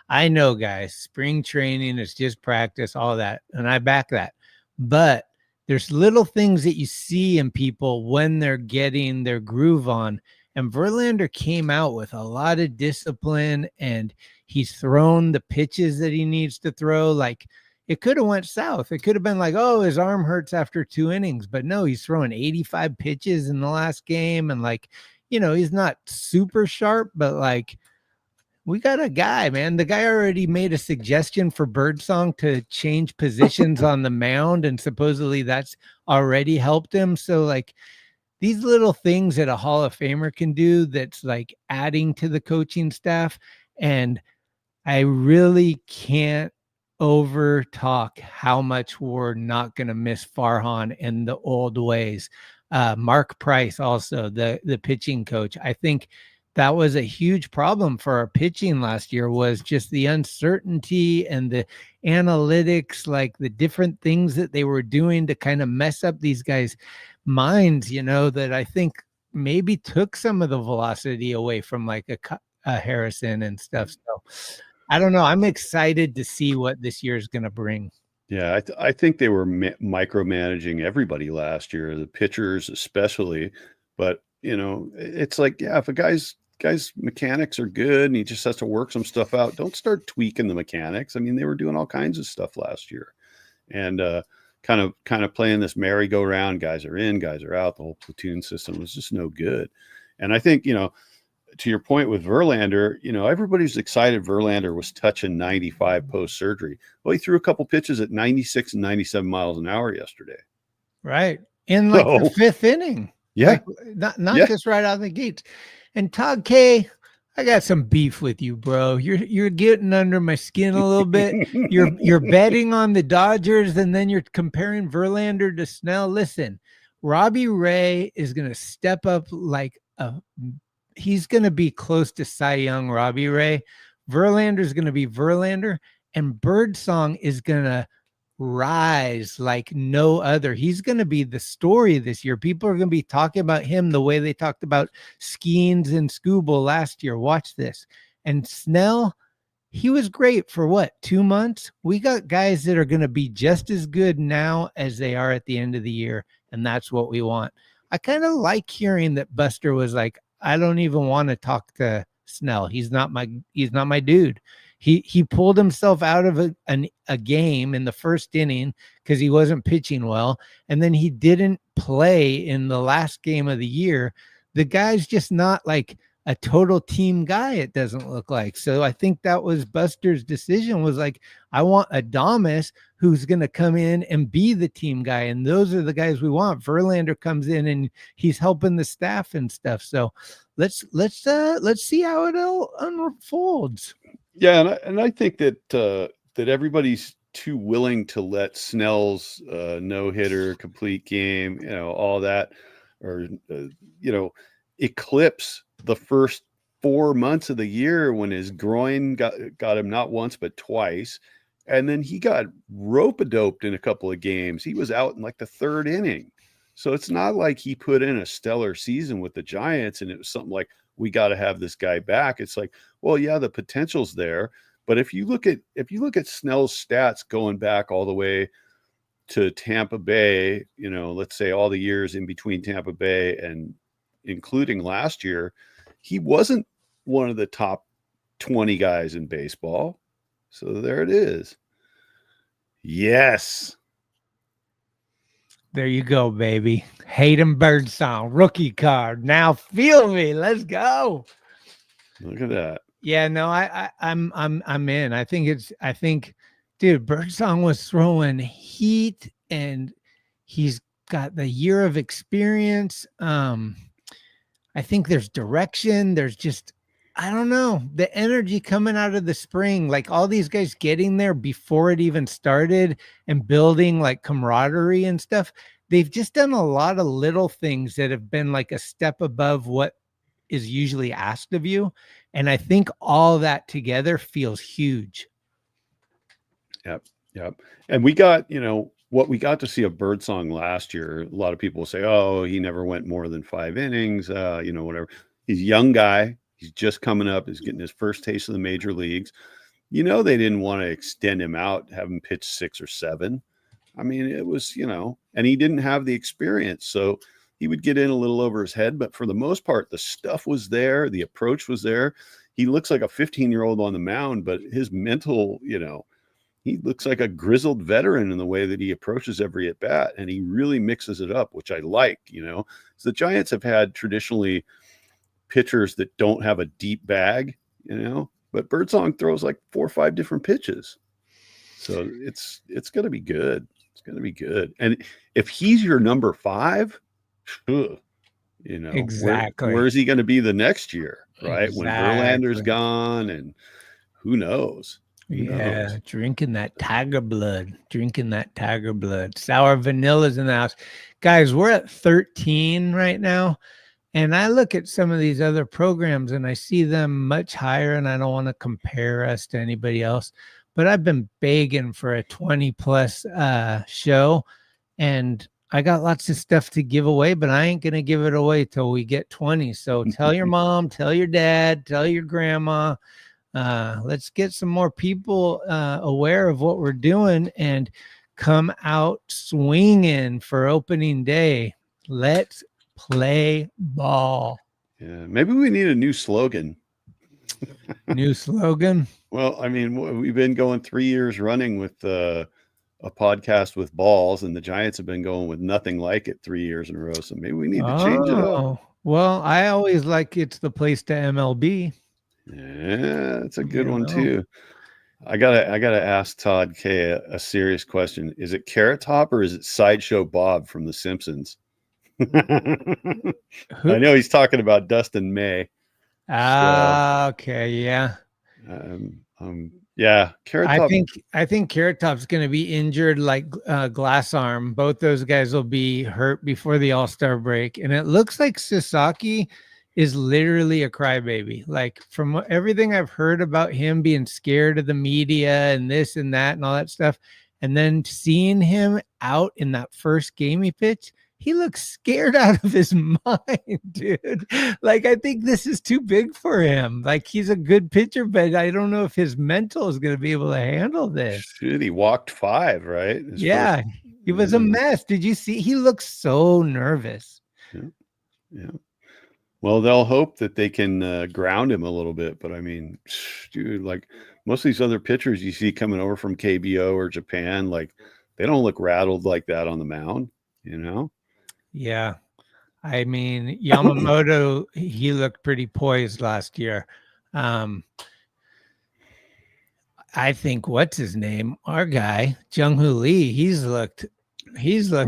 I know, guys, spring training is just practice, all that, and I back that. But there's little things that you see in people when they're getting their groove on. And Verlander came out with a lot of discipline, and he's thrown the pitches that he needs to throw. Like, it could have went south. It could have been like, oh, his arm hurts after 2 innings. But no, he's throwing 85 pitches in the last game. And like, he's not super sharp, but like, we got a guy, man. The guy already made a suggestion for Birdsong to change positions on the mound, and supposedly that's already helped him. So like, these little things that a Hall of Famer can do, that's like adding to the coaching staff. And I really can't over talk how much we're not going to miss Farhan in the old ways. Mark Price, also the pitching coach. I think that was a huge problem for our pitching last year, was just the uncertainty and the analytics, like the different things that they were doing to kind of mess up these guys' minds, that I think maybe took some of the velocity away from like a Harrison and stuff. So I don't know. I'm excited to see what this year is going to bring. Yeah, I think they were micromanaging everybody last year, the pitchers especially. But, it's like, yeah, if a guy's mechanics are good and he just has to work some stuff out, don't start tweaking the mechanics. I mean, they were doing all kinds of stuff last year, and kind of playing this merry-go-round. Guys are in, guys are out. The whole platoon system was just no good. And I think, to your point with Verlander, everybody's excited Verlander was touching 95 post-surgery. Well, he threw a couple pitches at 96 and 97 miles an hour yesterday. Right. In like the 5th inning. Yeah. Like, not just right out of the gates. And Todd K, I got some beef with you, bro. You're getting under my skin a little bit. You're betting on the Dodgers, and then you're comparing Verlander to Snell. Listen, Robbie Ray is going to step up like he's going to be close to Cy Young Robbie Ray. Verlander is going to be Verlander, and Birdsong is going to rise like no other. He's going to be the story this year. People are going to be talking about him the way they talked about Skeens and Scooble last year. Watch this. And Snell, he was great for 2 months? We got guys that are going to be just as good now as they are at the end of the year, and that's what we want. I kind of like hearing that Buster was like, I don't even want to talk to Snell. He's not my dude. He pulled himself out of a game in the first inning because he wasn't pitching well, and then he didn't play in the last game of the year. The guy's just not like a total team guy, it doesn't look like. So I think that was Buster's decision, was like, I want Adames who's going to come in and be the team guy. And those are the guys we want. Verlander comes in and he's helping the staff and stuff. So let's see how it all unfolds. Yeah. And I think that, that everybody's too willing to let Snell's no-hitter, complete game, all that, or, eclipse the first 4 months of the year when his groin got him not once but twice, and then he got rope-a-doped in a couple of games. He was out in like the third inning. So it's not like he put in a stellar season with the Giants and it was something like, we got to have this guy back. It's like, well, yeah, the potential's there, but if you look at Snell's stats going back all the way to Tampa Bay, let's say all the years in between Tampa Bay and including last year, he wasn't one of the top 20 guys in baseball. So there it is. Yes. There you go, baby. Hayden Birdsong, rookie card. Now feel me. Let's go. Look at that. Yeah, no, I'm in. I think, dude, Birdsong was throwing heat and he's got the year of experience. I think there's direction. There's just, I don't know, the energy coming out of the spring, like all these guys getting there before it even started and building like camaraderie and stuff. They've just done a lot of little things that have been like a step above what is usually asked of you. And I think all that together feels huge. Yep. And we got, what we got to see of Birdsong last year. A lot of people say, oh, he never went more than 5 innings, whatever. He's a young guy. He's just coming up. He's getting his first taste of the major leagues. They didn't want to extend him out, have him pitch 6 or 7. I mean, it was, and he didn't have the experience. So he would get in a little over his head. But for the most part, the stuff was there. The approach was there. He looks like a 15-year-old on the mound, but his mental, he looks like a grizzled veteran in the way that he approaches every at bat. And he really mixes it up, which I like, So the Giants have had traditionally pitchers that don't have a deep bag, but Birdsong throws like 4 or 5 different pitches. So it's going to be good. It's going to be good. And if he's your number 5, exactly. Where's he going to be the next year? Right. Exactly. When Verlander's gone and who knows? Drinking that tiger blood. Sour vanilla's in the house. Guys, we're at 13 right now. And I look at some of these other programs and I see them much higher, and I don't want to compare us to anybody else, but I've been begging for a 20 plus show, and I got lots of stuff to give away, but I ain't going to give it away till we get 20. So tell your mom, tell your dad, tell your grandma. Let's get some more people aware of what we're doing and come out swinging for opening day. Let's play ball. Yeah, maybe we need a new slogan. New slogan? Well, I mean, we've been going 3 years running with a podcast with balls, and the Giants have been going with nothing like it 3 years in a row. So maybe we need to change it up. Well, I always like it's the place to MLB. Yeah, that's a good one too. I gotta ask Todd K a serious question. Is it Carrot Top or is it Sideshow Bob from The Simpsons? I know he's talking about Dustin May. Okay, yeah. Yeah, Carrot Top. I think Carrot Top's going to be injured like Glass Arm. Both those guys will be hurt before the All-Star break, and it looks like Sasaki is literally a crybaby. Like from everything I've heard about him being scared of the media and this and that and all that stuff, and then seeing him out in that first game he pitched, he looks scared out of his mind, dude. Like, I think this is too big for him. Like, he's a good pitcher, but I don't know if his mental is going to be able to handle this. Shit, he walked 5, right? Yeah, he was a mess. Did you see? He looks so nervous. Yeah. Well, they'll hope that they can ground him a little bit. But, I mean, dude, like most of these other pitchers you see coming over from KBO or Japan, like they don't look rattled like that on the mound, Yeah. I mean, Yamamoto, he looked pretty poised last year. I think what's his name? Our guy, Jung-Hoo Lee, he's looked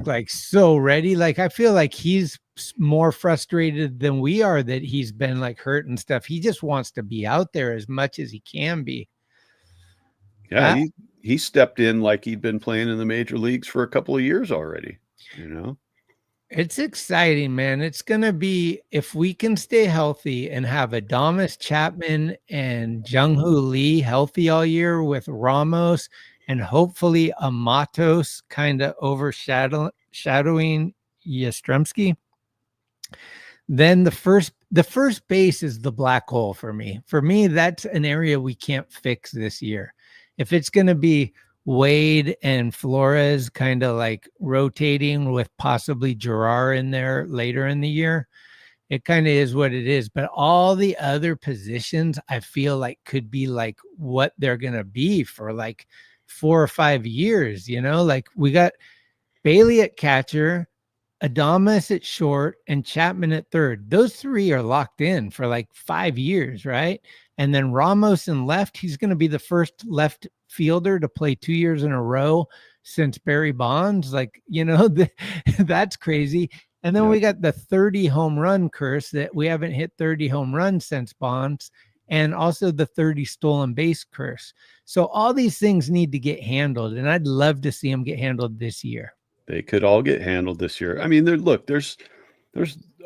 like so ready. Like I feel like he's more frustrated than we are that he's been like hurt and stuff. He just wants to be out there as much as he can be. Yeah, he stepped in like he'd been playing in the major leagues for a couple of years already, you know. It's exciting, man. It's going to be, if we can stay healthy and have Adames Chapman and Jung-Hoo Lee healthy all year with Ramos and hopefully a Matos kind of overshadowing Yastrzemski, then the first base is the black hole for me. For me, that's an area we can't fix this year. If it's going to be Wade and Flores kind of like rotating with possibly Gerard in there later in the year, it kind of is what it is. But all the other positions I feel like could be like what they're going to be for like 4 or 5 years, you know, like we got Bailey at catcher, Adames at short, and Chapman at third. Those three are locked in for like 5 years, right? And then Ramos in left, he's going to be the first left fielder to play 2 years in a row since Barry Bonds. Like, you know, that's crazy. And then we got the 30 home run curse that we haven't hit 30 home runs since Bonds, and also the 30 stolen base curse. So all these things need to get handled, and I'd love to see them get handled this year. They could all get handled this year. I mean, there's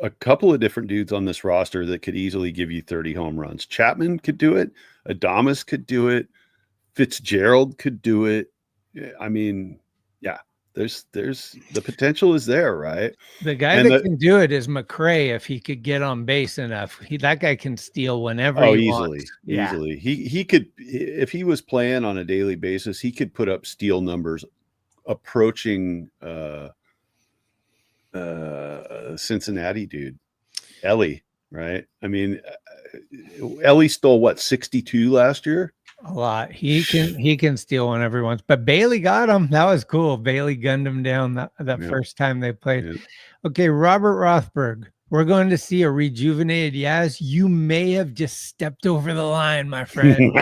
a couple of different dudes on this roster that could easily give you 30 home runs. Chapman could do it. Adames could do it. Fitzgerald could do it. I mean, yeah, there's the potential is there, right? The guy that can do it is McRae if he could get on base enough. That guy can steal whenever he wants. Easily. He could, if he was playing on a daily basis, he could put up steal numbers approaching Cincinnati dude, Ellie, right? I mean, Ellie stole what, 62 last year? A lot. He can steal whenever he wants. But Bailey got him. That was cool. Bailey gunned him down that first time they played. Yeah. Okay, Robert Rothberg. We're going to see a rejuvenated Yaz. You may have just stepped over the line, my friend.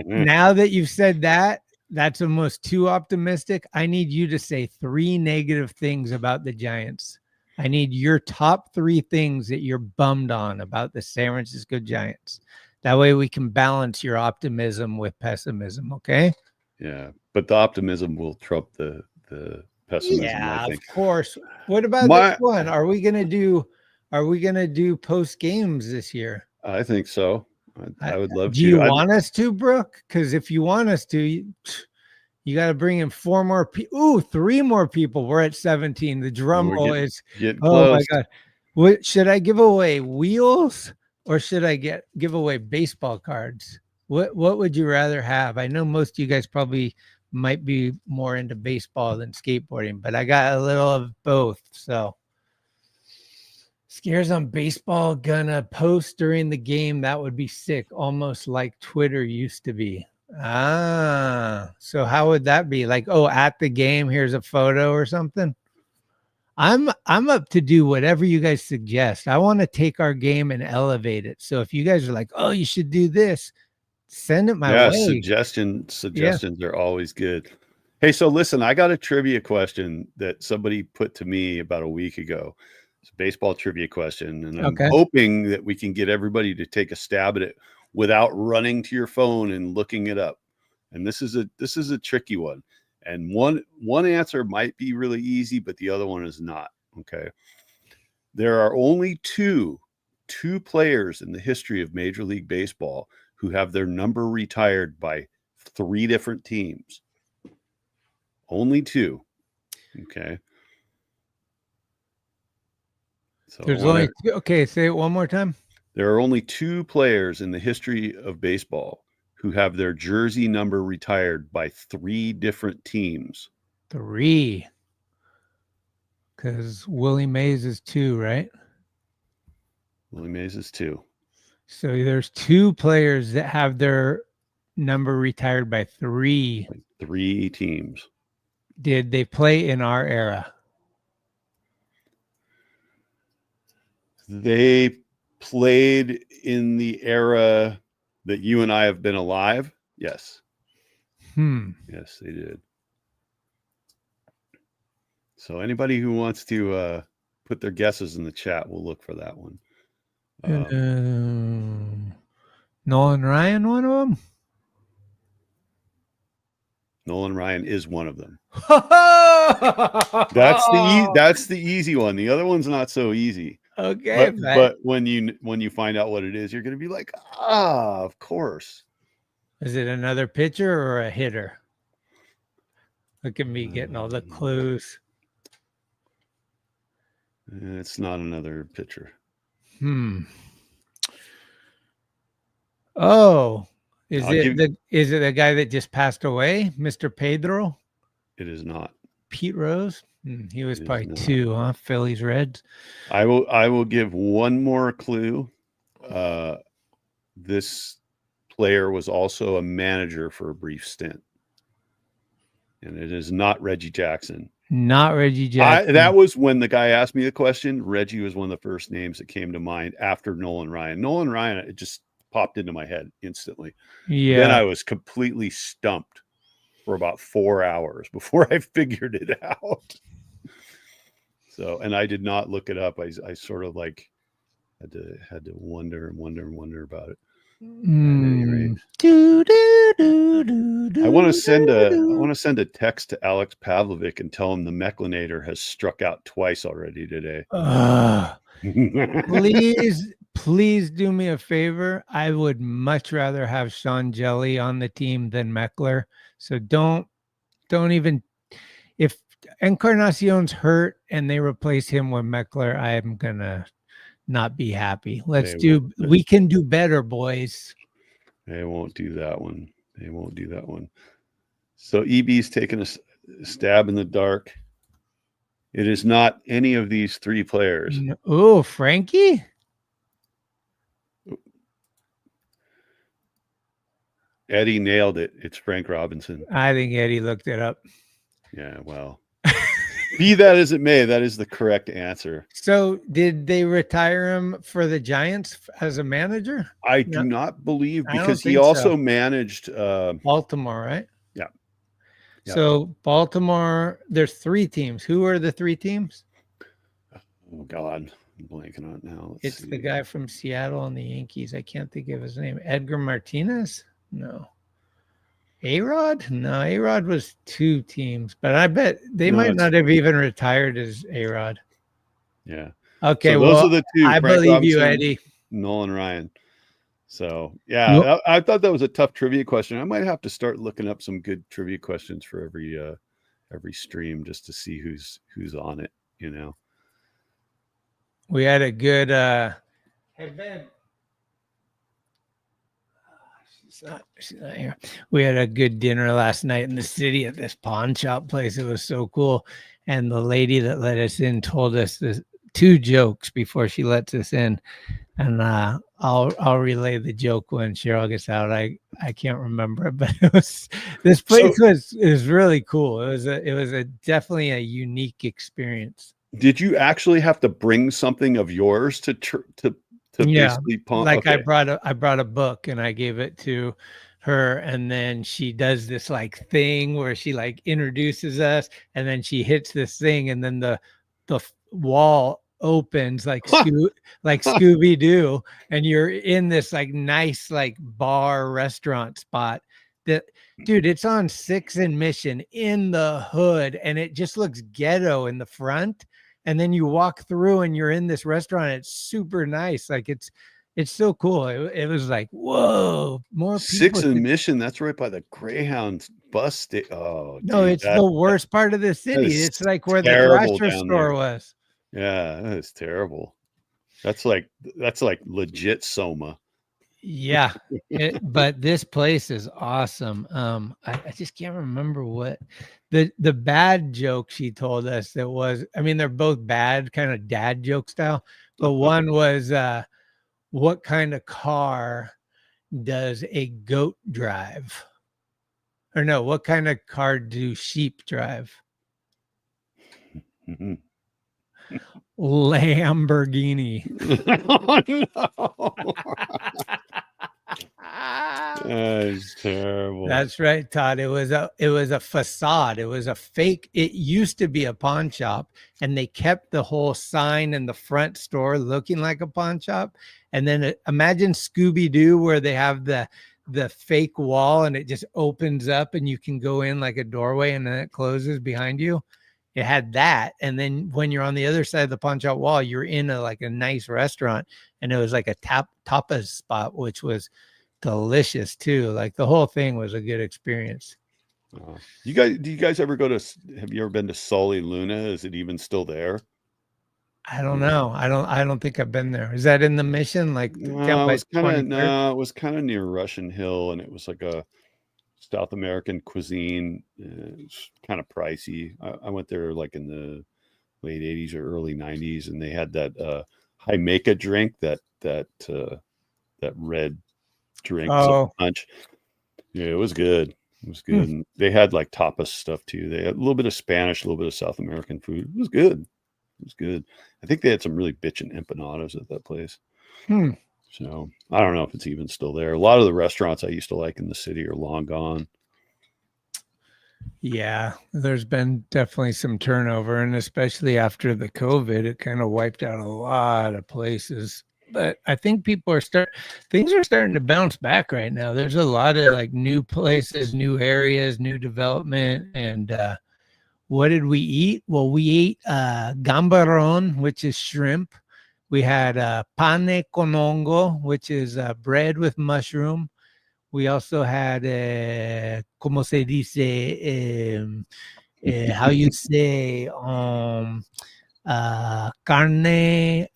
Now that you've said that, that's almost too optimistic. I need you to say 3 negative things about the Giants. I need your top 3 things that you're bummed on about the San Francisco Giants. That way we can balance your optimism with pessimism, okay? Yeah, but the optimism will trump the pessimism. Yeah, I think. Of course. What about this one? Are we gonna do post games this year? I think so. I would love to. Do you want us to, Brooke? Because if you want us to, you got to bring in 4 more people. Ooh, 3 more people. We're at 17. The drum roll is. Oh my God! What should I give away? Wheels, or should I give away baseball cards? What would you rather have? I know most of you guys probably might be more into baseball than skateboarding, but I got a little of both. So. Scares on baseball gonna post during the game. That would be sick. Almost like Twitter used to be. So how would that be? Like, oh, at the game, here's a photo or something. I'm up to do whatever you guys suggest. I want to take our game and elevate it. So if you guys are like, oh, you should do this, send it my way. Suggestions are always good. Hey, so listen, I got a trivia question that somebody put to me about a week ago. It's a baseball trivia question, and I'm hoping that we can get everybody to take a stab at it without running to your phone and looking it up. And this is a tricky one. And one answer might be really easy, but the other one is not. Okay. There are only two players in the history of Major League Baseball who have their number retired by 3 different teams. Only 2. Okay. So there's only two. Okay, say it one more time. There are only 2 players in the history of baseball who have their jersey number retired by 3 different teams. 3. Because Willie Mays is 2, right? Willie Mays is 2. So there's 2 players that have their number retired by 3. 3 teams. Did they play in our era? They played in the era that you and I have been alive. Yes. Yes, they did. So anybody who wants to put their guesses in the chat, we'll look for that one. Nolan Ryan, one of them. Nolan Ryan is one of them. That's That's the easy one. The other one's not so easy. okay. But when you find out what it is, you're going to be like, of course. Is it another pitcher or a hitter? Look at me getting all the clues. It's not another pitcher. Oh, is I'll it the guy that just passed away, Mr. Pedro? It is not. Pete Rose? He was It is probably not. 2, huh? Phillies Reds. I will give one more clue. This player was also a manager for a brief stint. And it is not Reggie Jackson. Not Reggie Jackson. That was when the guy asked me the question. Reggie was one of the first names that came to mind after Nolan Ryan. Nolan Ryan, it just popped into my head instantly. Yeah. Then I was completely stumped for about 4 hours before I figured it out. So, and I did not look it up. I sort of like had to wonder about it. At any rate. I want to send a text to Alex Pavlovic and tell him the Mecklinator has struck out twice already today. Please do me a favor. I would much rather have Sean Jelly on the team than Meckler. So don't even, if Encarnacion's hurt and they replace him with Meckler, I am gonna not be happy. We can do better, boys. They won't do that one. So EB's taking a stab in the dark. It is not any of these 3 players. Oh, Frankie? Eddie nailed it. It's Frank Robinson. I think Eddie looked it up. Yeah, well, be that as it may, that is the correct answer. So did they retire him for the Giants as a manager? I do not believe, I don't because he think also so. managed Baltimore, right? Yeah. So Baltimore, there's 3 teams. Who are the 3 teams? Oh God, I'm blanking on it now. It's the guy from Seattle and the Yankees. I can't think of his name. Edgar Martinez? No. A-Rod? No, A-Rod was 2 teams, but I bet they might not have even retired as A-Rod. Yeah. Okay, so well, those are the 2. I Frank believe Robinson, you, Eddie. Nolan Ryan. So yeah, I thought that was a tough trivia question. I might have to start looking up some good trivia questions for every stream just to see who's on it. We had a good hey Ben. She's not here. We had a good dinner last night in the city at this pawn shop place. It was so cool. And the lady that let us in told us 2 jokes before she lets us in. And I'll relay the joke when Cheryl gets out. I can't remember it, but this place was really cool. It was definitely a unique experience. Did you actually have to bring something of yours to basically pawn? Like okay. I brought a book and I gave it to her, and then she does this like thing where she like introduces us, and then she hits this thing, and then the wall opens like Scooby-Doo, and you're in this like nice like bar restaurant spot that, dude, it's on 6th and Mission in the hood, and it just looks ghetto in the front. And then you walk through and you're in this restaurant. It's super nice. Like it's so cool. It was like, whoa, more people. 6th and Mission. That's right by the Greyhound bus station. Oh, no, dude, it's the worst part of the city. It's like where the grocery store was. Yeah, that is terrible. That's like legit Soma. Yeah, but this place is awesome. I just can't remember what the bad joke she told us that was. I mean, they're both bad, kind of dad joke style. But one was, what kind of car does a goat drive? Or no, what kind of car do sheep drive? Lamborghini. Oh, no. That's terrible. That's right, Todd. It was a facade. It was a fake. It used to be a pawn shop, and they kept the whole sign in the front store looking like a pawn shop. And then imagine Scooby-Doo, where they have the fake wall and it just opens up and you can go in like a doorway and then it closes behind you. It had that. And then when you're on the other side of the pawn shop wall, you're in a nice restaurant, and it was like a tapas spot, which was delicious too. Like the whole thing was a good experience. Do you guys ever have you ever been to Sully Luna? Is it even still there? I don't know. I don't think I've been there. Is that in the Mission? Like down by It was kind of near Russian Hill, and it was like a South American cuisine. It's kind of pricey. I went there like in the late 80s or early 90s, and they had that Jamaica drink, that red drink, punch. Yeah, it was good. It was good. And they had like tapas stuff too. They had a little bit of Spanish, a little bit of South American food. It was good. It was good. I think they had some really bitchin' empanadas at that place. So I don't know if it's even still there. A lot of the restaurants I used to like in the city are long gone. Yeah, there's been definitely some turnover, and especially after the COVID, it kind of wiped out a lot of places. But I think things are starting to bounce back right now. There's a lot of like new places, new areas, new development. And what did we eat? Well, we ate gambaron, which is shrimp. We had pane con hongo, which is bread with mushroom. We also had, como se dice, how you say, carne,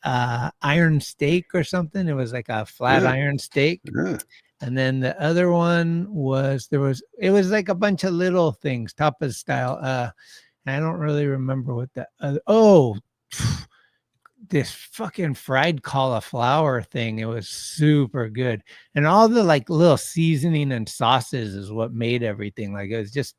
iron steak or something. It was like a flat iron steak. Yeah. And then the other one was, it was like a bunch of little things, tapas style. I don't really remember what the other, this fucking fried cauliflower thing. It was super good. And all the like little seasoning and sauces is what made everything. Like it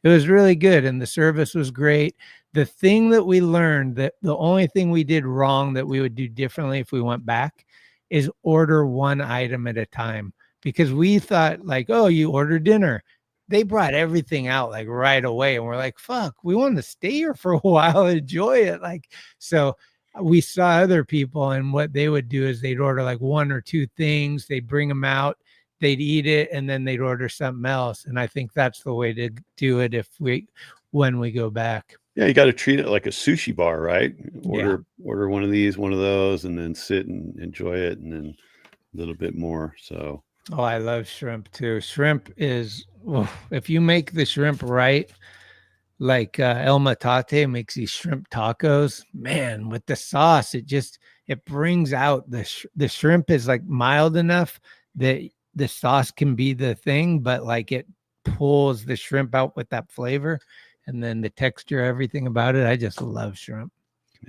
was really good. And the service was great. The thing that we learned, that the only thing we did wrong that we would do differently if we went back, is order one item at a time. Because we thought like, oh, you order dinner. They brought everything out like right away. And we're like, fuck, we want to stay here for a while, enjoy it. Like, so we saw other people, and what they would do is they'd order like one or two things, they'd bring them out, they'd eat it, and then they'd order something else. And I think that's the way to do it when we go back. Yeah, you got to treat it like a sushi bar, right? Order one of these, one of those, and then sit and enjoy it, and then a little bit more. So I love shrimp too. Shrimp is, if you make the shrimp right, like El Matate makes these shrimp tacos, man, with the sauce, it brings out the shrimp is like mild enough that the sauce can be the thing, but like it pulls the shrimp out with that flavor, and then the texture, everything about it. I just love shrimp.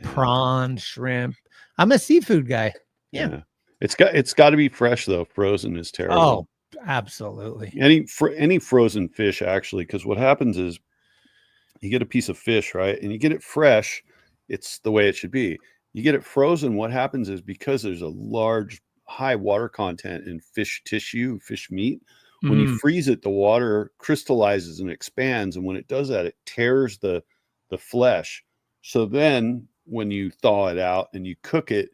Prawn, shrimp. I'm a seafood guy. Yeah. It's got to be fresh though. Frozen is terrible. Oh, absolutely. Any frozen fish, actually, because what happens is, you get a piece of fish, right? And you get it fresh, it's the way it should be. You get it frozen, what happens is, because there's a large, high water content in fish tissue, fish meat, when you freeze it, the water crystallizes and expands. And when it does that, it tears the flesh. So then when you thaw it out and you cook it,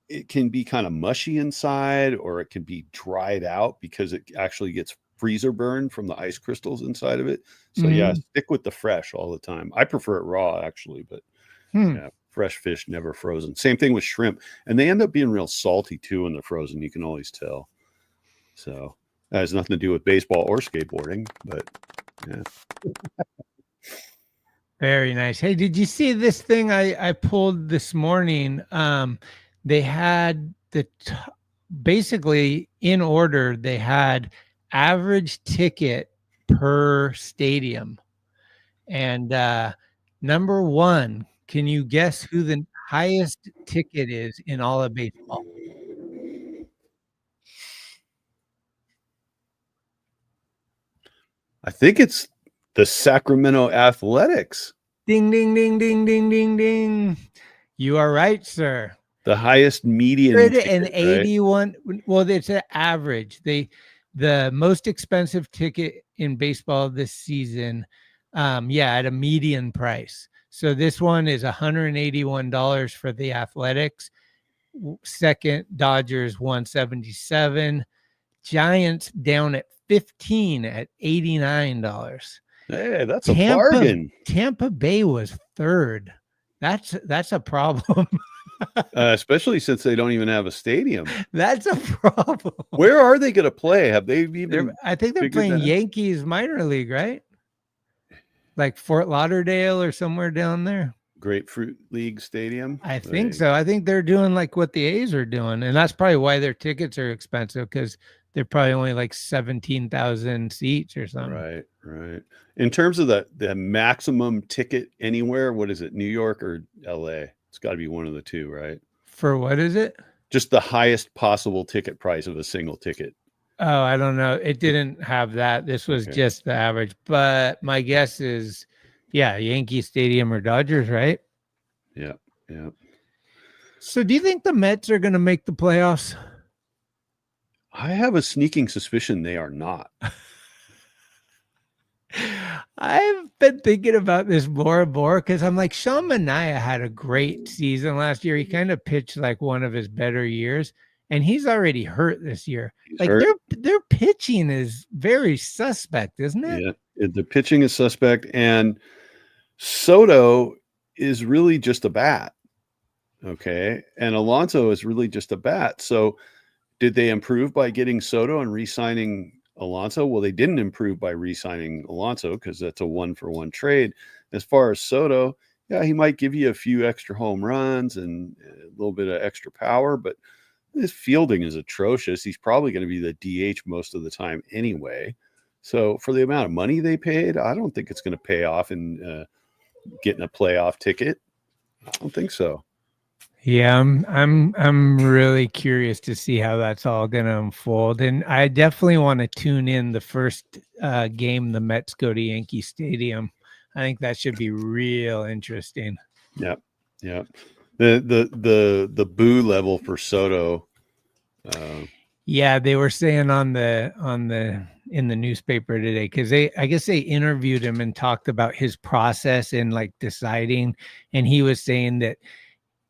it can be kind of mushy inside, or it can be dried out because it actually gets freezer burn from the ice crystals inside of it. So yeah, stick with the fresh all the time. I prefer it raw actually, but yeah, fresh fish, never frozen. Same thing with shrimp, and they end up being real salty too when they're frozen. You can always tell. So that has nothing to do with baseball or skateboarding, but yeah. Very nice. Hey, did you see this thing I pulled this morning? They had basically in order, they had average ticket per stadium. And number one, can you guess who the highest ticket is in all of baseball? I think it's the Sacramento Athletics. Ding, ding, ding, ding, ding, ding, ding. You are right, sir. The highest median ticket, right? 181. Well, it's an average. The most expensive ticket in baseball this season, at a median price. So this one is $181 for the Athletics. Second, Dodgers 177. Giants down at 15 at $89. Hey, that's a bargain. Tampa Bay was third. That's a problem. Especially since they don't even have a stadium. That's a problem. Where are they going to play? Have they even? I think they're figured playing that out? Yankees minor league, right? Like Fort Lauderdale or somewhere down there. Grapefruit League Stadium. I think so. I think they're doing like what the A's are doing, and that's probably why their tickets are expensive, because they're probably only like 17,000 seats or something. Right. In terms of the maximum ticket anywhere, what is it? New York or LA? It's got to be one of the two, right? For what is it? Just the highest possible ticket price of a single ticket. Oh, I don't know. It didn't have that. This was just the average. But my guess is, Yankee Stadium or Dodgers, right? Yeah. So do you think the Mets are going to make the playoffs? I have a sneaking suspicion they are not. I've been thinking about this more and more, because I'm like, Sean Manaea had a great season last year. He kind of pitched like one of his better years, and he's already hurt this year. Like their pitching is very suspect, isn't it? Yeah, the pitching is suspect, and Soto is really just a bat. Okay, and Alonso is really just a bat. So did they improve by getting Soto and re-signing Alonso? Well, they didn't improve by re-signing Alonso, because that's a 1-for-1 trade. As far as Soto, he might give you a few extra home runs and a little bit of extra power, but his fielding is atrocious. He's probably going to be the DH most of the time anyway. So for the amount of money they paid, I don't think it's going to pay off in getting a playoff ticket. I don't think so. Yeah, I'm really curious to see how that's all going to unfold, and I definitely want to tune in the first game the Mets go to Yankee Stadium. I think that should be real interesting. Yep. The boo level for Soto. They were saying in the newspaper today, because I guess they interviewed him and talked about his process and like deciding, and he was saying that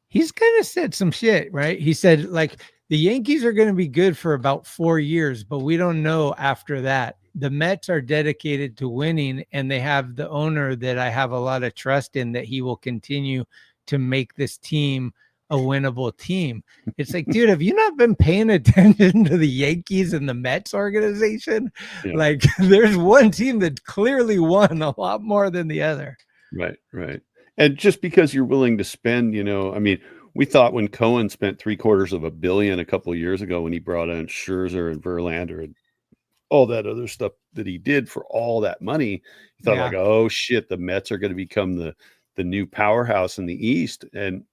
he's kind of said some shit, right? He said, like, the Yankees are going to be good for about 4 years, but we don't know after that. The Mets are dedicated to winning, and they have the owner that I have a lot of trust in, that he will continue to make this team a winnable team. It's like, dude, have you not been paying attention to the Yankees and the Mets organization? Yeah. Like, there's one team that clearly won a lot more than the other. Right. And just because you're willing to spend, we thought when Cohen spent $750 million a couple of years ago, when he brought in Scherzer and Verlander and all that other stuff that he did for all that money, you thought like, oh shit, the Mets are going to become the new powerhouse in the East. And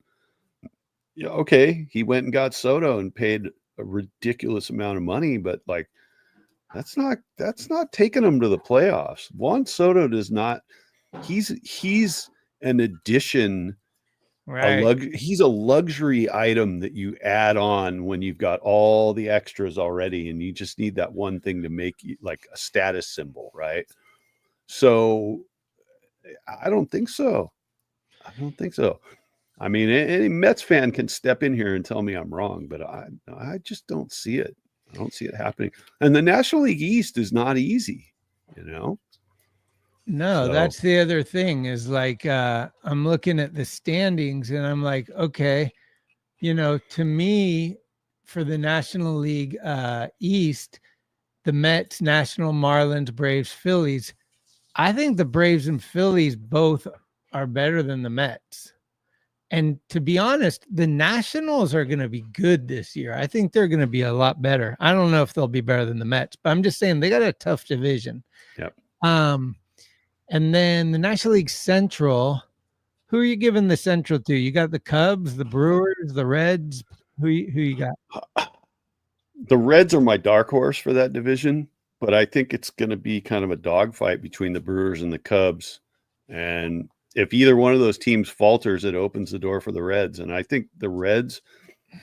he went and got Soto and paid a ridiculous amount of money, but like, that's not taking him to the playoffs. Juan Soto does not. He's an addition, right? He's a luxury item that you add on when you've got all the extras already, and you just need that one thing to make you like a status symbol, right? So I don't think so. I mean, any Mets fan can step in here and tell me I'm wrong, but I just don't see it. I don't see it happening. And the National League East is not easy, No, that's the other thing, is like, I'm looking at the standings and I'm like, okay, to me, for the National League East, the Mets, National, Marlins, Braves, Phillies, I think the Braves and Phillies both are better than the Mets. And to be honest, the Nationals are going to be good this year. I think they're going to be a lot better. I don't know if they'll be better than the Mets, but I'm just saying they got a tough division. Yep. And then the National League Central, who are you giving the Central to? You got the Cubs, the Brewers, the Reds. Who you got? The Reds are my dark horse for that division, but I think it's going to be kind of a dogfight between the Brewers and the Cubs. And if either one of those teams falters, it opens the door for the Reds. And I think the Reds,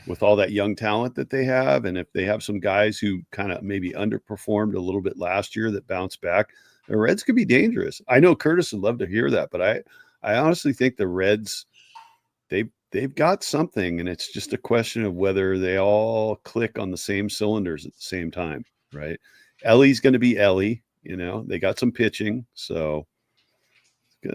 with all that young talent that they have, and if they have some guys who kind of maybe underperformed a little bit last year that bounce back, the Reds could be dangerous. I know Curtis would love to hear that, but I honestly think the Reds, they've got something, and it's just a question of whether they all click on the same cylinders at the same time, right? Ellie's going to be Ellie, they got some pitching, so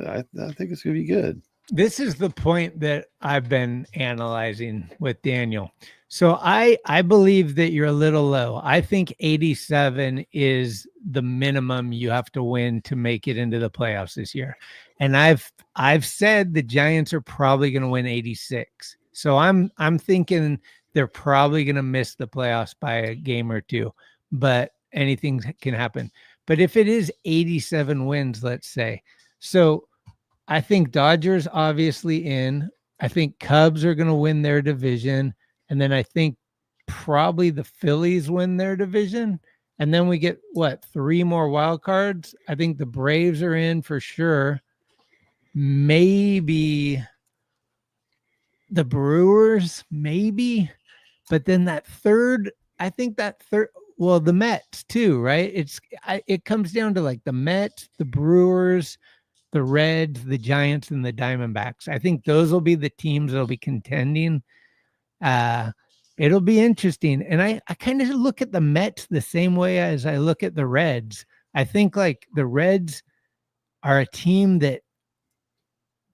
I think it's going to be good. This is the point that I've been analyzing with Daniel. So I believe that you're a little low. I think 87 is the minimum you have to win to make it into the playoffs this year. And I've said the Giants are probably going to win 86. So I'm thinking they're probably going to miss the playoffs by a game or two, but anything can happen. But if it is 87 wins, let's say, so I think Dodgers obviously in. I think Cubs are going to win their division. And then I think probably the Phillies win their division. And then we get, 3 more wild cards? I think the Braves are in for sure. Maybe the Brewers, maybe. But then the Mets too, right? It comes down to like the Mets, the Brewers, the Reds, the Giants, and the Diamondbacks. I think those will be the teams that'll be contending. It'll be interesting. And I kind of look at the Mets the same way as I look at the Reds. I think like the Reds are a team that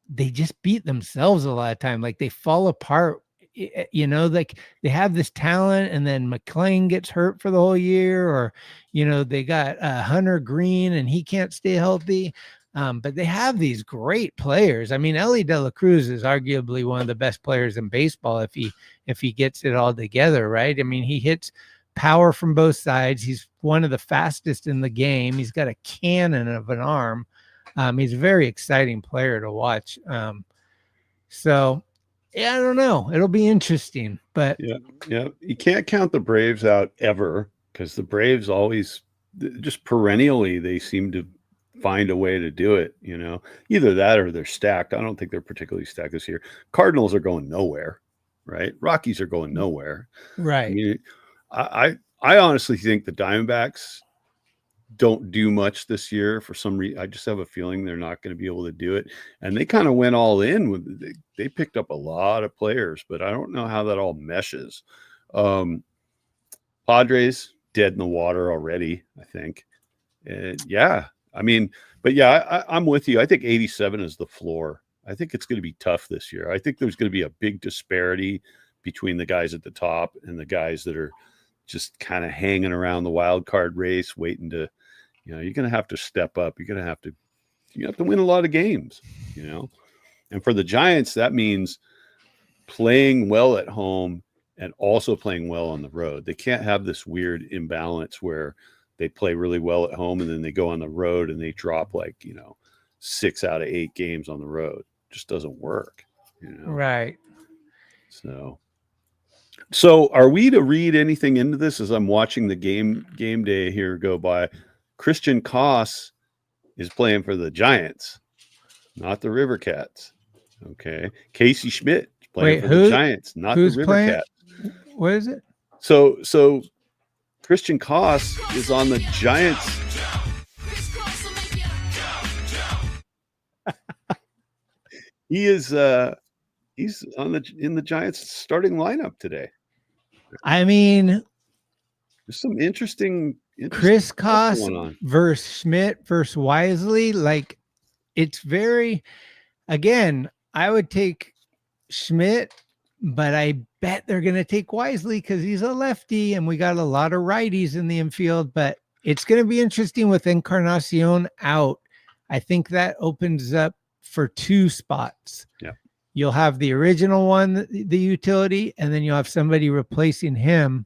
they just beat themselves a lot of time. Like they fall apart, like they have this talent and then McClain gets hurt for the whole year, or, they got Hunter Green and he can't stay healthy. But they have these great players. I mean, Ellie De La Cruz is arguably one of the best players in baseball if he gets it all together, right? I mean, he hits power from both sides. He's one of the fastest in the game. He's got a cannon of an arm. He's a very exciting player to watch. So, yeah, I don't know. It'll be interesting. But yeah, you can't count the Braves out ever, because the Braves always, just perennially, they seem to find a way to do it, either that or they're stacked. I don't think they're particularly stacked this year. Cardinals are going nowhere, right? Rockies are going nowhere, right? I mean, I honestly think the Diamondbacks don't do much this year for some reason. I just have a feeling they're not going to be able to do it, and they kind of went all in with they picked up a lot of players, but I don't know how that all meshes. Padres dead in the water already, I think. And yeah, I mean, but yeah, I'm with you. I think 87 is the floor. I think it's going to be tough this year. I think there's going to be a big disparity between the guys at the top and the guys that are just kind of hanging around the wild card race, waiting to, you're going to have to step up. You have to win a lot of games, and for the Giants, that means playing well at home and also playing well on the road. They can't have this weird imbalance where they play really well at home and then they go on the road and they drop 6 out of 8 games on the road. It just doesn't work, Right. So are we to read anything into this as I'm watching the game day here go by? Christian Koss is playing for the Giants, not the River Cats. Okay. Casey Schmidt is playing for the Giants, not the River Cats. What is it? So Christian Koss is on the Giants. He's in the Giants starting lineup today. I mean, there's some interesting Chris Koss versus Schmidt versus Wisely. Like, it's very, again, I would take Schmidt, but I bet they're going to take Wisely because he's a lefty and we got a lot of righties in the infield. But it's going to be interesting with Encarnacion out. I think that opens up for 2 spots. Yeah. You'll have the original one, the utility, and then you'll have somebody replacing him.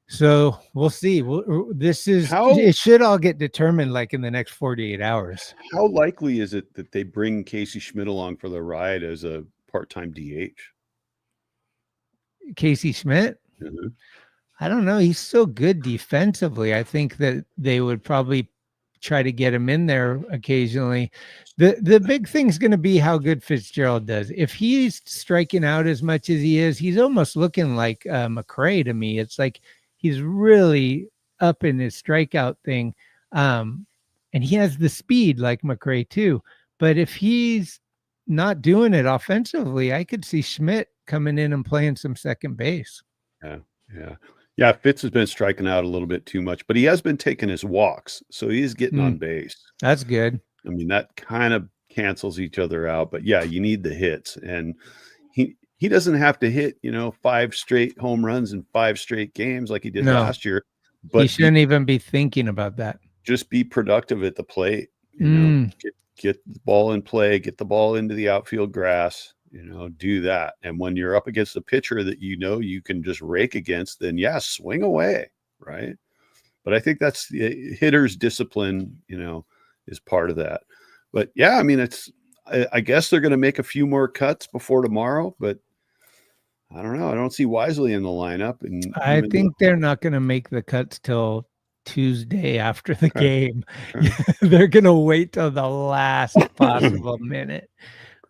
So we'll see. It should all get determined like in the next 48 hours. How likely is it that they bring Casey Schmidt along for the ride as a part-time DH? Casey Schmidt? Mm-hmm. I don't know. He's so good defensively. I think that they would probably try to get him in there occasionally. The big thing's going to be how good Fitzgerald does. If he's striking out as much as he is, he's almost looking like McRae to me. It's like he's really up in his strikeout thing. And he has the speed like McRae too. But if he's not doing it offensively, I could see Schmidt coming in and playing some second base. Yeah. Fitz has been striking out a little bit too much, but he has been taking his walks, so he is getting on base. That's good. I mean, that kind of cancels each other out, but yeah, you need the hits, and he doesn't have to hit 5 straight home runs in 5 straight games like he did last year. But he shouldn't even be thinking about that. Just be productive at the plate. Get the ball in play, get the ball into the outfield grass. Do that. And when you're up against a pitcher that you can just rake against, then swing away, right? But I think that's the hitter's discipline, is part of that. But yeah, I mean, I guess they're going to make a few more cuts before tomorrow, but I don't know. I don't see Wisely in the lineup. And I think they're not going to make the cuts till Tuesday after the game. They're going to wait till the last possible minute.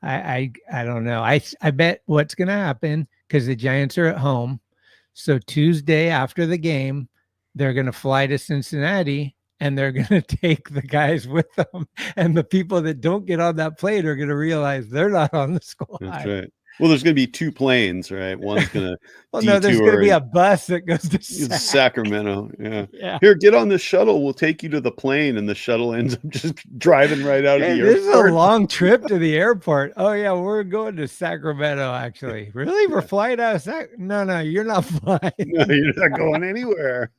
I don't know. I bet what's going to happen, because the Giants are at home. So Tuesday after the game, they're going to fly to Cincinnati and they're going to take the guys with them. And the people that don't get on that plane are going to realize they're not on the squad. That's right. Well, there's going to be 2 planes, right? One's going to no, there's going to be a bus that goes to Sacramento. Yeah. Here, get on the shuttle. We'll take you to the plane, and the shuttle ends up just driving right out of the airport. This is a long trip to the airport. Oh yeah, we're going to Sacramento. Actually, really, we're flying out of No, you're not flying. No, you're not going anywhere.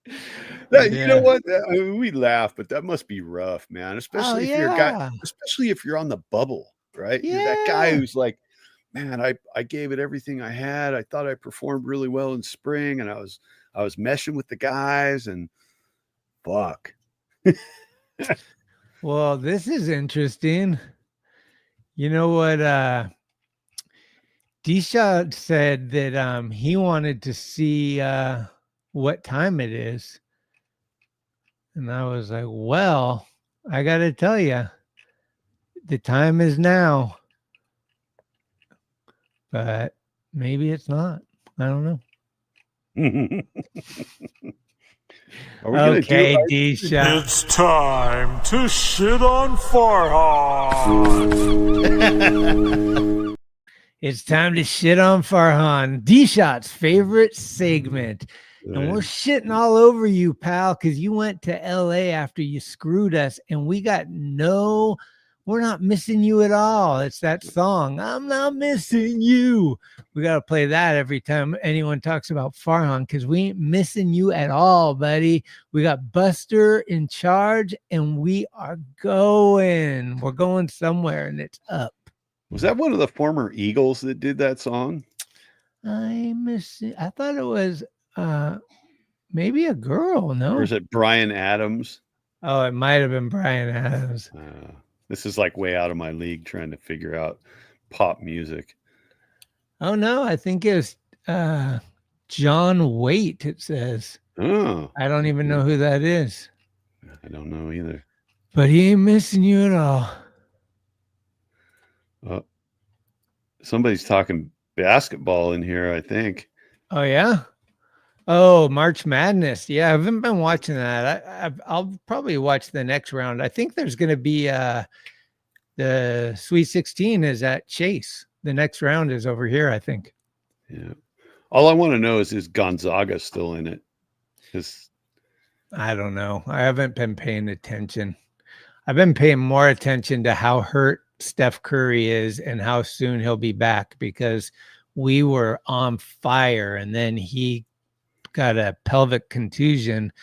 You know what? I mean, we laugh, but that must be rough, man. Especially if you're a guy, especially if you're on the bubble, right? You're that guy who's like, man, I gave it everything I had. I thought I performed really well in spring, and I was meshing with the guys, and fuck. Well, this is interesting. You know what? D-Shot said that he wanted to see what time it is. And I was like, well, I got to tell you, the time is now. But maybe it's not. I don't know. Okay, D-Shot. It's time to shit on Farhan. It's time to shit on Farhan, D-Shot's favorite segment. And we're shitting all over you, pal, because you went to LA after you screwed us, and we're not missing you at all. It's that song, I'm not missing you. We got to play that every time anyone talks about Farhan, because we ain't missing you at all, buddy. We got Buster in charge, and we are going. We're going somewhere, and it's up. Was that one of the former Eagles that did that song? I miss it. I thought it was maybe a girl, no? Or is it Bryan Adams? Oh, it might have been Bryan Adams. This is like way out of my league trying to figure out pop music. Oh, no, I think it's John Waite, it says. Oh. I don't even know who that is. I don't know either. But he ain't missing you at all. Somebody's talking basketball in here, I think. Oh, yeah? Oh, March Madness. Yeah, I haven't been watching that. I'll probably watch the next round. I think there's going to be the Sweet 16 is at Chase. The next round is over here, I think. Yeah. All I want to know is Gonzaga still in it? I don't know. I haven't been paying attention. I've been paying more attention to how hurt Steph Curry is and how soon he'll be back, because we were on fire and then he got a pelvic contusion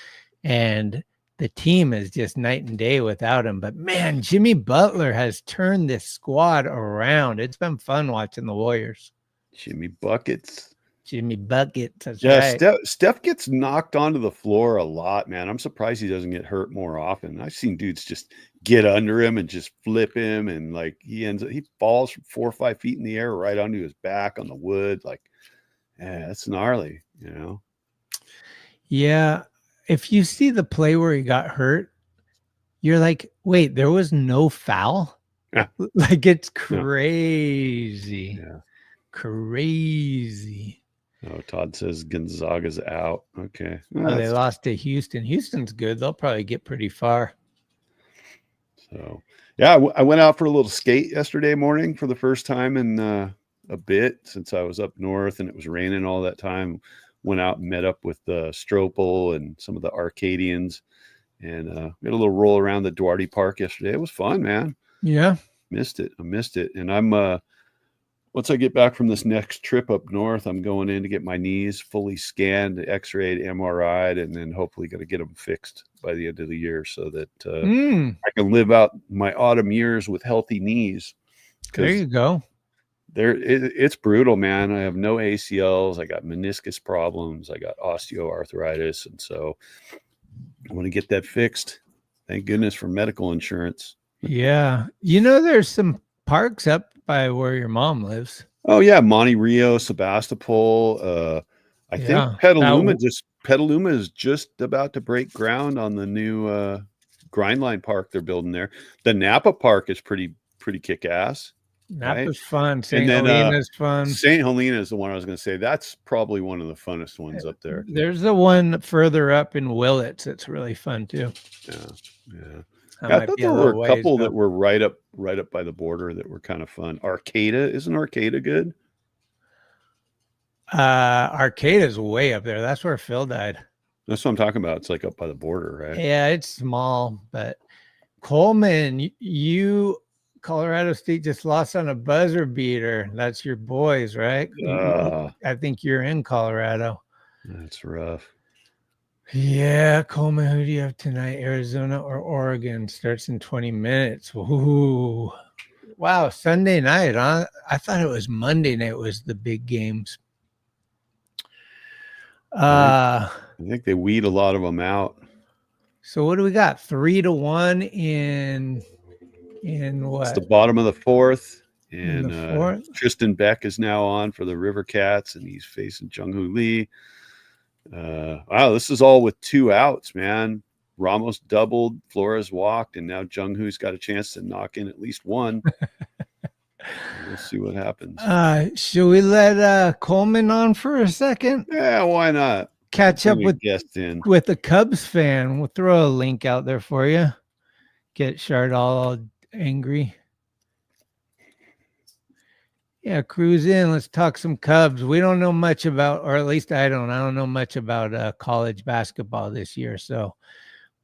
and the team is just night and day without him. But man, Jimmy Butler has turned this squad around. It's been fun watching the Warriors. Jimmy Buckets. That's right. Steph gets knocked onto the floor a lot, man. I'm surprised he doesn't get hurt more often. I've seen dudes just get under him and just flip him, and like he falls from 4 or 5 feet in the air right onto his back on the wood. Like, yeah, that's gnarly, Yeah. If you see the play where he got hurt, You're like, wait, there was no foul? Yeah. Like, it's crazy. Yeah. Crazy. Oh, Todd says Gonzaga's out. Okay. Oh, they lost to Houston. Houston's good. They'll probably get pretty far. So, yeah, I went out for a little skate yesterday morning for the first time in a bit since I was up north and it was raining all that time. Went out and met up with Stropel and some of the Arcadians, and we had a little roll around the Duarte Park yesterday. It was fun, man. Yeah. I missed it. And I'm once I get back from this next trip up north, I'm going in to get my knees fully scanned, x-rayed, MRI'd, and then hopefully going to get them fixed by the end of the year so that I can live out my autumn years with healthy knees. There you go. It's brutal, man. I have no ACLs. I got meniscus problems. I got osteoarthritis. And so I want to get that fixed. Thank goodness for medical insurance. Yeah. You know, there's some parks up by where your mom lives. Oh yeah, Monte Rio, Sebastopol. I think Petaluma is just about to break ground on the new Grindline Park they're building there. The Napa Park is pretty kick-ass. Napa's right? fun. St. Helena's fun. St. Helena is the one I was going to say. That's probably one of the funnest ones up there. There's the one further up in Willits. It's really fun too. Yeah. I thought there were a couple that were right up by the border that were kind of fun. Arcata, isn't Arcata good? Arcata's way up there. That's where Phil died. That's what I'm talking about. It's like up by the border, right? Yeah, it's small, but Coleman, Colorado State just lost on a buzzer beater. That's your boys, right? I think you're in Colorado. That's rough. Yeah, Coleman, who do you have tonight? Arizona or Oregon? Starts in 20 minutes. Ooh. Wow, Sunday night, huh? I thought it was Monday night was the big games. I think they weed a lot of them out. So what do we got? 3-1 in what? It's the bottom of the fourth. In And the fourth? Tristan Beck is now on for the River Cats, and he's facing Jung-Hoo Lee. Wow, this is all with 2 outs, man. Ramos doubled, Flores walked, and now Jung-Hoo's got a chance to knock in at least one. We'll see what happens. Should we let Coleman on for a second? Yeah, why not? Catch up with a Cubs fan. We'll throw a link out there for you. Get Shard all angry. Yeah, cruise in. Let's talk some Cubs. We don't know much about, or at least I don't know much about college basketball this year. So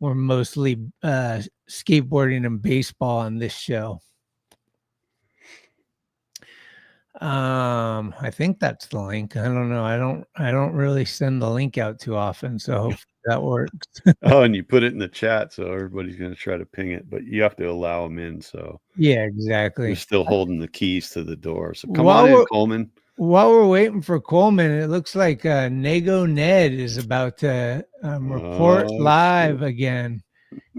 we're mostly skateboarding and baseball on this show. I think that's the link. I don't know. I don't really send the link out too often, so hopefully that works. Oh, and you put it in the chat, so everybody's going to try to ping it, but you have to allow them in. So yeah, exactly. You're still holding the keys to the door. So come on in, Coleman. While we're waiting for Coleman, it looks like Nego Ned is about to report live again.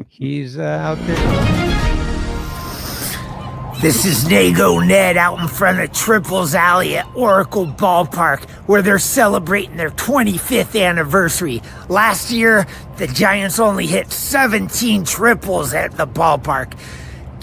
He's out there. This is Nego Ned out in front of Triples Alley at Oracle Ballpark, where they're celebrating their 25th anniversary. Last year, the Giants only hit 17 triples at the ballpark.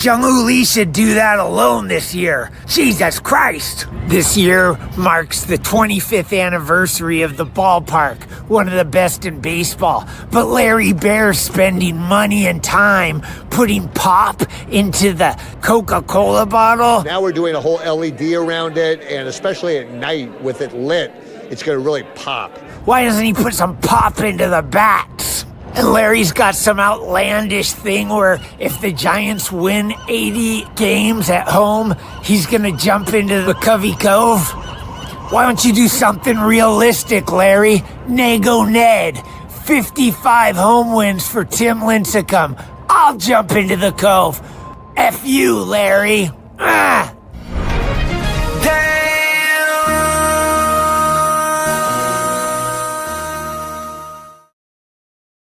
Jung-Hoo Lee should do that alone this year. Jesus Christ! This year marks the 25th anniversary of the ballpark, one of the best in baseball. But Larry Bear's spending money and time putting pop into the Coca-Cola bottle. Now we're doing a whole LED around it, and especially at night with it lit, it's going to really pop. Why doesn't he put some pop into the bats? And Larry's got some outlandish thing where if the Giants win 80 games at home, he's going to jump into the Covey Cove. Why don't you do something realistic, Larry? Nego Ned, 55 home wins for Tim Lincecum. I'll jump into the Cove. F you, Larry. Ah!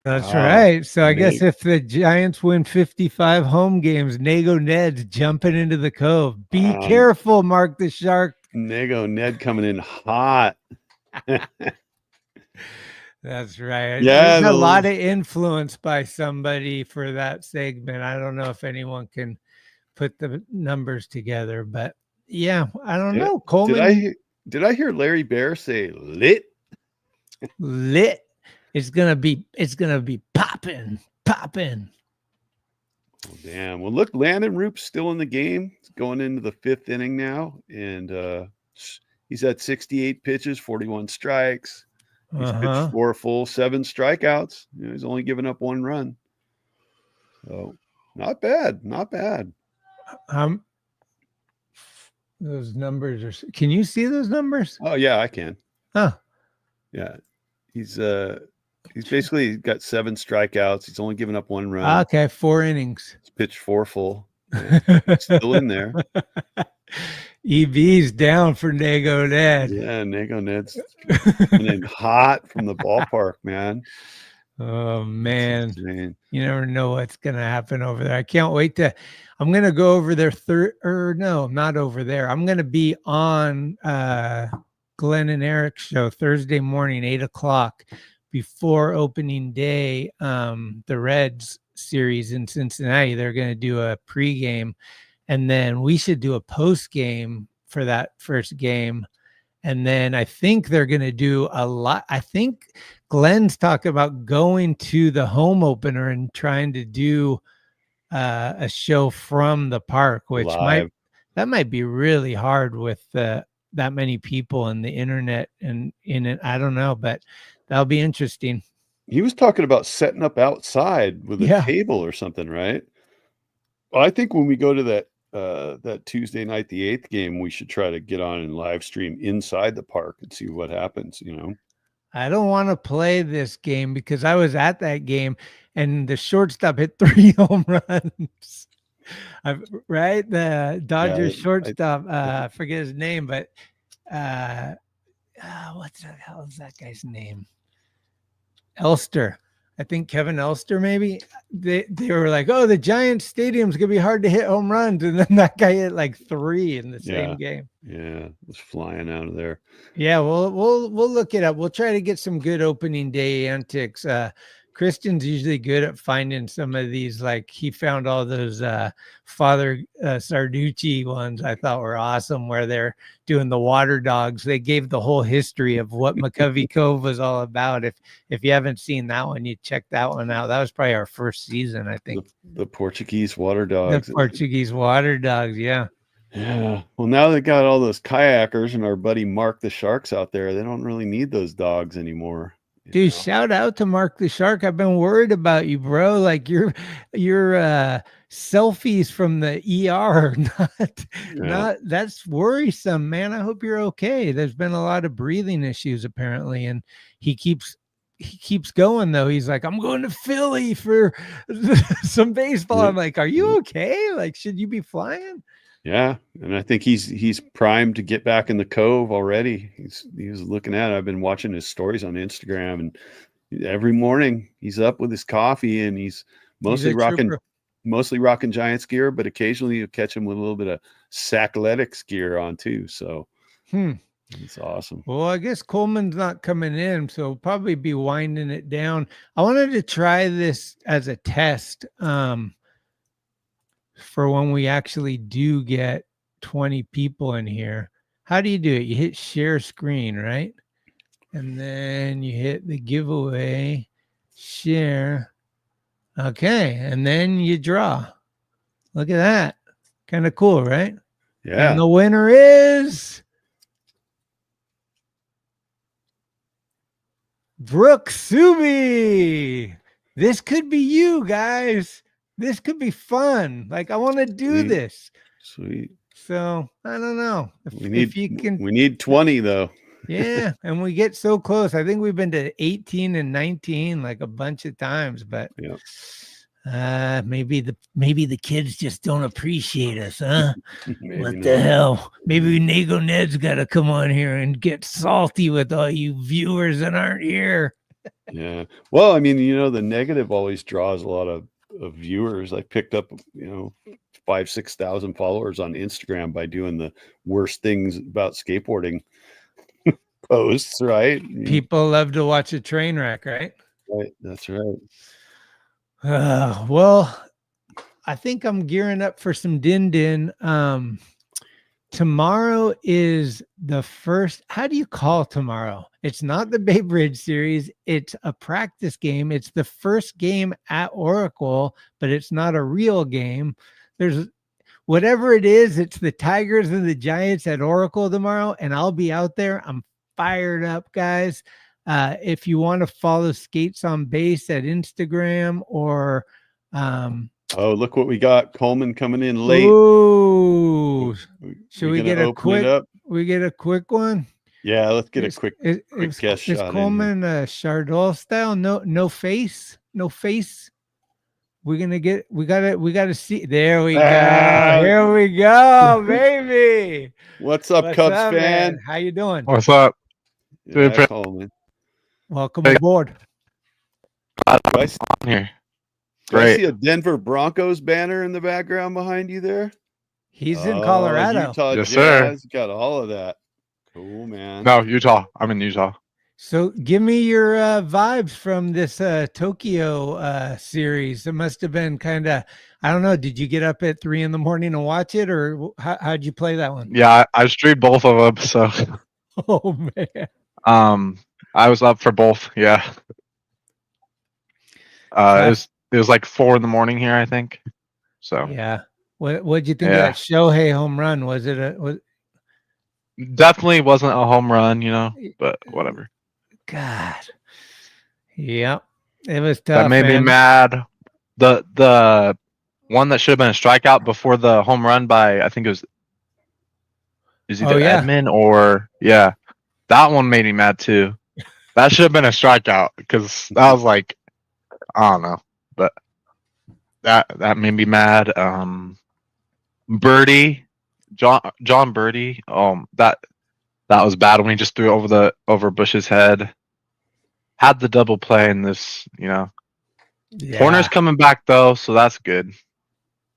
That's right. So I guess if the Giants win 55 home games, Nego Ned's jumping into the Cove. Be careful, Mark the Shark. Nego Ned coming in hot. That's right. Yeah, There's a lot those- of influence by somebody for that segment. I don't know if anyone can put the numbers together, but yeah, I don't know. Coleman Did I hear Larry Bear say lit? lit. It's gonna be popping. Oh, damn. Well, look, Landon Roop's still in the game. It's going into the 5th inning now, and he's at 68 pitches, 41 strikes. He's pitched 4 full, 7 strikeouts. He's only given up 1 run. So not bad. Not bad. Those numbers are. Can you see those numbers? Oh yeah, I can. Huh. Yeah. He's basically got 7 strikeouts. He's only given up 1 run. Okay, 4 innings. He's pitched 4 full. Yeah, he's still in there. EB's down for Nego Ned. Yeah, Nego Ned's coming in hot from the ballpark, man. Oh man, Insane. you never know what's gonna happen over there. I can't wait to. I'm gonna go over there. No, not over there. I'm gonna be on Glenn and Eric's show Thursday morning, 8:00 before opening day. The Reds series in Cincinnati. They're gonna do a pregame, and then we should do a postgame for that first game. And then I think they're going to do a lot. I think Glenn's talking about going to the home opener and trying to do a show from the park, which might be really hard with that many people and the internet and in it. I don't know, but that'll be interesting. He was talking about setting up outside with a table or something, right? Well, I think when we go to that Tuesday night, the 8th game, we should try to get on and live stream inside the park and see what happens, I don't want to play this game because I was at that game and the shortstop hit 3 home runs. Right? The Dodgers shortstop, I forget his name, but what the hell is that guy's name? Elster. I think Kevin Elster, maybe. They were like, oh, the Giants stadium's gonna be hard to hit home runs, and then that guy hit like 3 in the same game. Yeah, it was flying out of there. Yeah, we'll look it up. We'll try to get some good opening day antics. Christian's usually good at finding some of these. Like he found all those Father Sarducci ones I thought were awesome, where they're doing the water dogs. They gave the whole history of what McCovey Cove was all about. If you haven't seen that one, you check that one out. That was probably our first season, I think. The Portuguese water dogs. The Portuguese water dogs, yeah. Yeah. Well, now they got all those kayakers and our buddy Mark the Sharks out there. They don't really need those dogs anymore. Dude, shout out to Mark the Shark. I've been worried about you, bro. Like your selfies from the ER, not that's worrisome, man. I hope you're okay. There's been a lot of breathing issues apparently, and he keeps going though. He's like, I'm going to Philly for some baseball. I'm like, are you okay? Like, should you be flying? Yeah, and I think he's primed to get back in the Cove already. He was looking at it. I've been watching his stories on Instagram, and every morning he's up with his coffee, and he's mostly rocking Giants gear, but occasionally you'll catch him with a little bit of Sackletics gear on too. So it's awesome. Well, I guess Coleman's not coming in, so we'll probably be winding it down. I wanted to try this as a test. For when we actually do get 20 people in here. How do you do it? You hit share screen, right? And then you hit the giveaway, share. Okay. And then you draw. Look at that. Kind of cool, right? Yeah. And the winner is Brooke Subi. This could be you guys. This could be fun. Like, I want to do this. Sweet. So I don't know we need 20 though. Yeah. And we get so close. I think we've been to 18 and 19 like a bunch of times, but maybe the kids just don't appreciate us, huh? What the hell? Maybe Nego Ned's got to come on here and get salty with all you viewers that aren't here. Yeah. Well, I mean, the negative always draws a lot of viewers. I picked up 5,000-6,000 followers on Instagram by doing the worst things about skateboarding Posts, right? People love to watch a train wreck, right? Right. That's right. Well, I think I'm gearing up for some din. Tomorrow is the first. How do you call tomorrow? It's not the Bay Bridge series. It's a practice game. It's the first game at Oracle, but it's not a real game. There's whatever it is. It's the Tigers and the Giants at Oracle tomorrow, and I'll be out there. I'm fired up, guys. If you want to follow Skates on Base at Instagram or Oh, look what we got. Coleman coming in late. Ooh. Should we gonna get a open it quick up? we get a quick one? Yeah, let's get a quick guest is shot. Coleman Chardol style? No face. We gotta see. There we go. Here we go, baby. What's up, Cubs fan? Man? How you doing? What's up? Yeah, Coleman. Welcome aboard. Do I Here. Do I Great. see a Denver Broncos banner in the background behind you there? He's in Colorado. Utah Yes, Jazz. Got all of that. Cool, man. No, Utah. I'm in Utah. So give me your vibes from this Tokyo series. It must have been kind of, I don't know. Did you get up at 3 a.m. and watch it, or how'd you play that one? Yeah, I streamed both of them. So, Oh man. I was up for both. Yeah. It was like 4 a.m. here, I think. So Yeah. What'd you think Yeah. of that Shohei home run? Was it definitely wasn't a home run, but whatever. God. Yep. It was tough. That made me man. mad. The one that should have been a strikeout before the home run by, I think it was, is either Edmund or that one made me mad too. That should have been a strikeout because that was like, I don't know, but that made me mad. Birdie, John Birdie. That was bad when he just threw it over Bush's head. Had the double play in this, Yeah. Horner's coming back though, so that's good.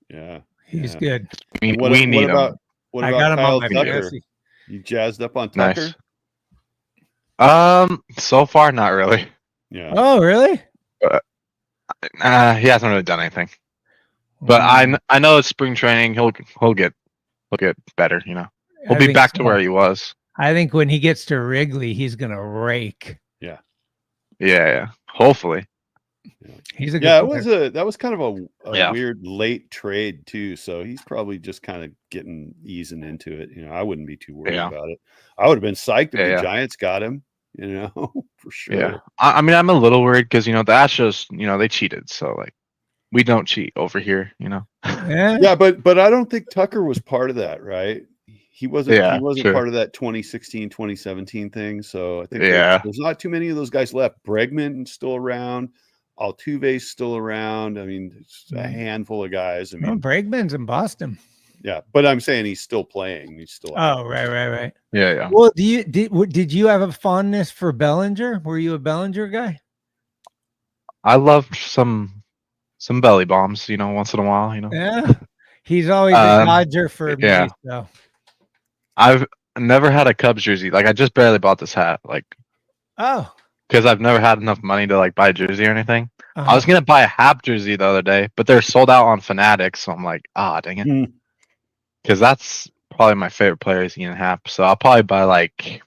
Yeah. He's good. We What need him. about I got him Kyle on my Tucker? fantasy. You jazzed up on Tucker? Nice. So far, not really. Yeah. Oh, really? He hasn't really done anything. But I know it's spring training. He'll get better. He'll I be think back to so. where he was. I think when he gets to Wrigley, he's gonna rake. Yeah. Hopefully. He's a good Yeah, player. that was kind of a Yeah. weird late trade too. So he's probably just kind of easing into it. I wouldn't be too worried Yeah. about it. I would have been psyched if Yeah. the Giants got him. For sure. Yeah. I mean, I'm a little worried because the Astros, they cheated. So like, we don't cheat over here. Yeah. Yeah, but I don't think Tucker was part of that, right? He wasn't. Yeah, he wasn't sure. part of that 2016, 2017 thing. So I think Yeah. there's not too many of those guys left. Bregman's still around. Altuve's still around. I mean, it's a handful of guys. I Well, mean, Bregman's in Boston. yeah, but I'm saying he's still playing. He's still. Oh, right. Yeah. Well, did you have a fondness for Bellinger? Were you a Bellinger guy? I loved some belly bombs, once in a while, Yeah. He's always a Dodger for yeah. me. So. I've never had a Cubs jersey. Like I just barely bought this hat, like Oh. because I've never had enough money to like buy a jersey or anything. Uh-huh. I was gonna buy a Hap jersey the other day, but they're sold out on Fanatics, so I'm like, dang it, Mm. because that's probably my favorite player is Ian Happ. So I'll probably buy like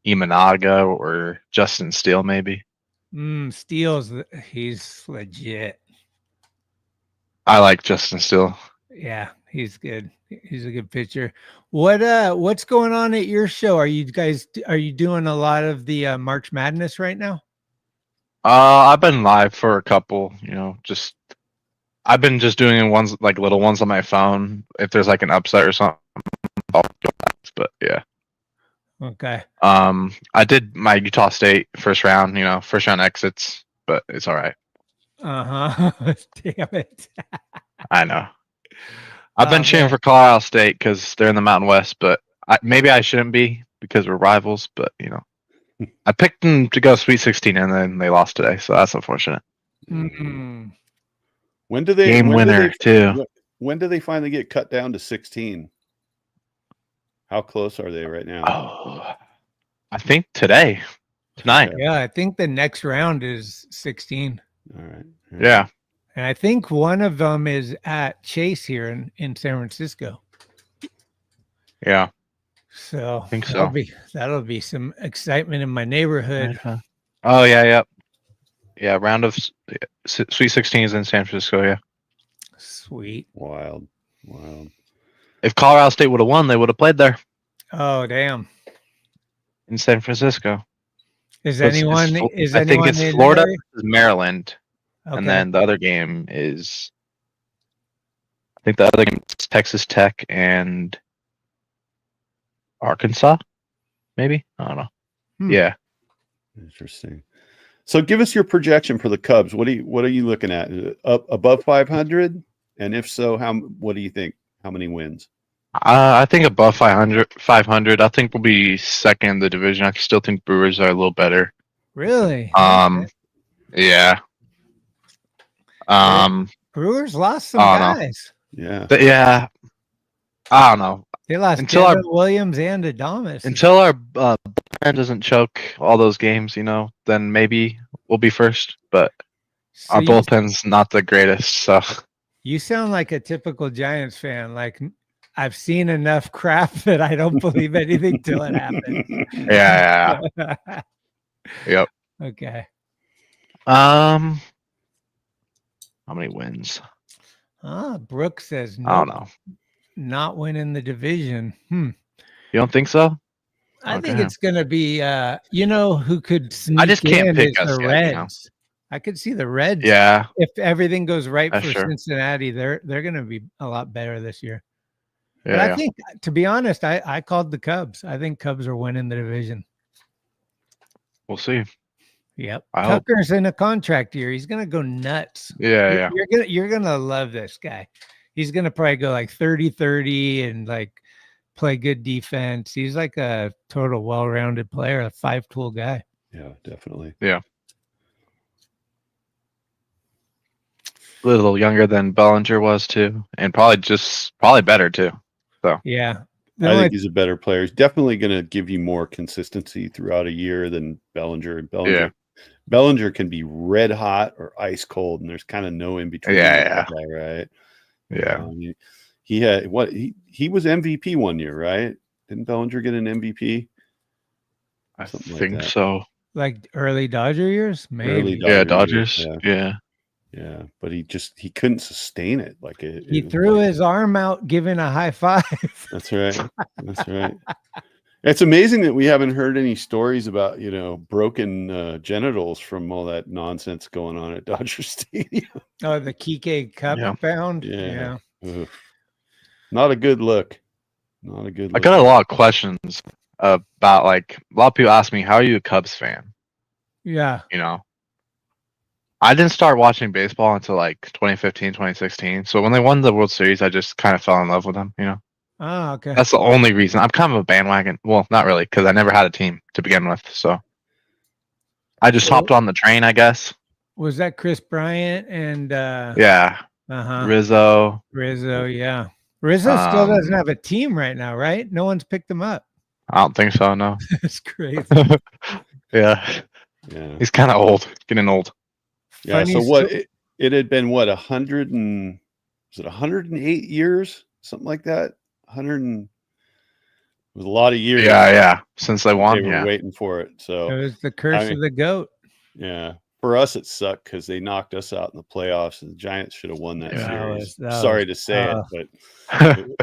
Imanaga or Justin Steele maybe. Steele's he's legit. I like Justin Steele. Yeah, he's good. He's a good pitcher. What's going on at your show? Are you doing a lot of the March Madness right now? I've been live for a couple, I've been just doing ones like little ones on my phone. If there's like an upset or something, I'll go back, but yeah. Okay. I did my Utah State first round exits, but it's all right. Damn it. I know. I've been cheering for Colorado State because they're in the Mountain West, but maybe I shouldn't be because we're rivals. But I picked them to go Sweet 16 and then they lost today, so that's unfortunate. Mm-hmm. When do they game winner too? When do they finally get cut down to 16? How close are they right now? Oh, I think tonight. Yeah, I think the next round is 16. All right. Yeah. And I think one of them is at Chase here in San Francisco. Yeah. So I think so. That'll be some excitement in my neighborhood. Oh yeah, yeah. Yeah, round of Sweet 16s in San Francisco, yeah. Sweet. Wild. If Colorado State would have won, they would have played there Oh, damn. in San Francisco. Is So anyone I think it's in Florida there? versus Maryland. Okay. And then the other game is I think the other game is Texas Tech and Arkansas, maybe? I don't know. Yeah. Interesting. So give us your projection for the Cubs. What are you looking at? Up above 500? And if so, what do you think? How many wins? I think above 500. I think we'll be second in the division. I still think Brewers are a little better. Really? Yeah. Brewers lost some guys. Yeah. Yeah. I don't know. They lost until Devin Williams and Adames. Until our bullpen doesn't choke all those games, then maybe we'll be first. But So our bullpen's not the greatest. So you sound like a typical Giants fan. Like, I've seen enough crap that I don't believe anything till it happens. Yeah. Yep. Okay. How many wins? Brooke says no. I don't know. Not winning the division. You don't think so? I think it's gonna be who could sneak I just can't in pick is us the yet, Reds. I could see the Reds. Yeah. If everything goes right That's for sure. Cincinnati, they're gonna be a lot better this year. Yeah, But I think, to be honest, I called the Cubs. I think Cubs are winning the division. we'll see. Yep. I hope. Tucker's in a contract year. He's gonna go nuts. Yeah. You're gonna love this guy. He's gonna probably go like 30-30 and like play good defense. He's like a total well-rounded player, a 5-tool guy. Yeah, definitely. Yeah. A little younger than Bellinger was too, and probably better too. So yeah, I think he's a better player. He's definitely going to give you more consistency throughout a year than Bellinger. Bellinger can be red hot or ice cold, and there's kind of no in between. Yeah. Guy, right? Yeah. He had he was MVP one year, right? Didn't Bellinger get an MVP? I Something think like that. so. Like early Dodger years, maybe. Dodgers. Yeah, but he couldn't sustain it. Like he threw his arm out, giving a high five. That's right. It's amazing that we haven't heard any stories about broken genitals from all that nonsense going on at Dodger Stadium. Oh, the Kike Cup bound. Yeah. Ugh. Not a good look. Not a good look. I got a lot of questions about a lot of people ask me, how are you a Cubs fan? Yeah. I didn't start watching baseball until 2015, 2016. So when they won the World Series, I just kind of fell in love with them, Oh, okay. That's the only reason. I'm kind of a bandwagon. Well, not really, because I never had a team to begin with. So I just hopped on the train, I guess. Was that Chris Bryant and Yeah. Rizzo, yeah. Rizzo still doesn't have a team right now, right? No one's picked him up. I don't think so, no. That's crazy. Yeah. He's kind of old, getting old. Yeah. So what it had been 108 years, something like that. It was a lot of years. Yeah. Since they won, they were waiting for it. So it was the curse of the GOAT. Yeah. For us, it sucked because they knocked us out in the playoffs, and the Giants should have won that series. Sorry to say it, but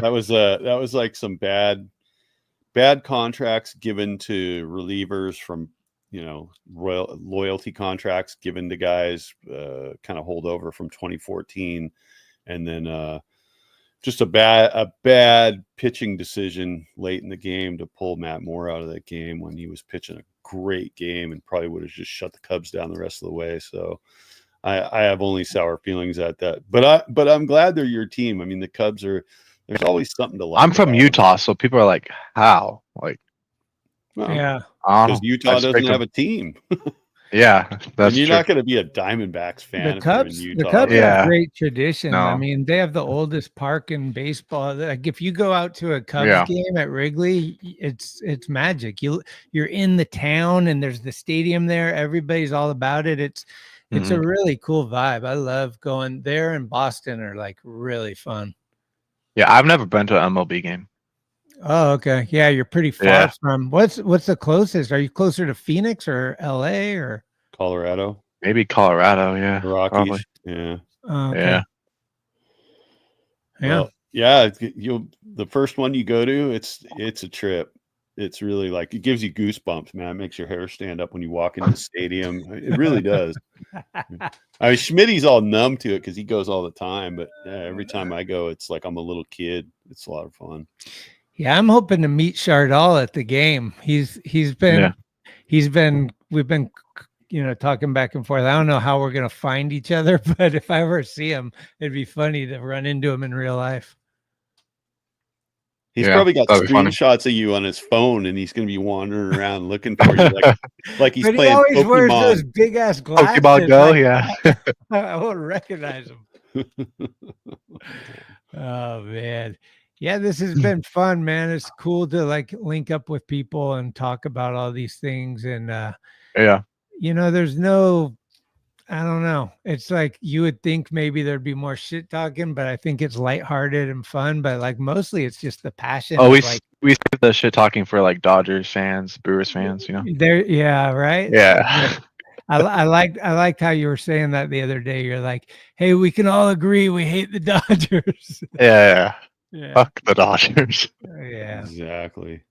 that was like some bad contracts given to relievers from loyalty contracts given to guys, kind of holdover from 2014, and then just a bad pitching decision late in the game to pull Matt Moore out of that game when he was pitching a great game and probably would have just shut the Cubs down the rest of the way. So I have only sour feelings at that, but I'm glad they're your team. I mean, the Cubs there's always something to like. I'm from Utah, so people are like, how? Yeah. Because Utah doesn't have a team. Yeah, that's and you're true. not going to be a Diamondbacks fan if you're in Utah. The Cubs Yeah. have great traditions. I No. mean, they have the oldest park in baseball. Like if you go out to a Cubs Yeah. game at Wrigley, it's magic. You're in the town and there's the stadium there. Everybody's all about it. It's a really cool vibe. I love going there, and Boston are like really fun. Yeah, I've never been to an MLB game. Oh, okay. Yeah, you're pretty far Yeah. from what's the closest? Are you closer to Phoenix or LA or Colorado, Maybe Colorado. Yeah, the Rockies. probably. Yeah. okay. Yeah. Yeah. Well, yeah. The first one you go to, it's a trip. It's really like, it gives you goosebumps, man. It makes your hair stand up when you walk into the stadium. It really does. I mean, Schmitty's all numb to it because he goes all the time. But yeah, every time I go, it's like I'm a little kid. It's a lot of fun. Yeah, I'm hoping to meet Chardal at the game. We've been talking back and forth. I don't know how we're gonna find each other, but if I ever see him, it'd be funny to run into him in real life. He's probably got screenshots of you on his phone, and he's going to be wandering around looking for you, like he's But playing he always Pokemon. wears those big ass glasses. Pokemon Go, yeah. I won't recognize him. Oh man, yeah, this has been fun, man. It's cool to like link up with people and talk about all these things, and yeah, there's no. I don't know. It's like you would think maybe there'd be more shit talking, but I think it's lighthearted and fun. But like mostly it's just the passion. Oh, we save the shit talking for like Dodgers fans, Brewers fans, There, yeah, right. Yeah. I liked how you were saying that the other day. You're like, hey, we can all agree we hate the Dodgers. Yeah. Yeah. Fuck the Dodgers. Yeah. Exactly.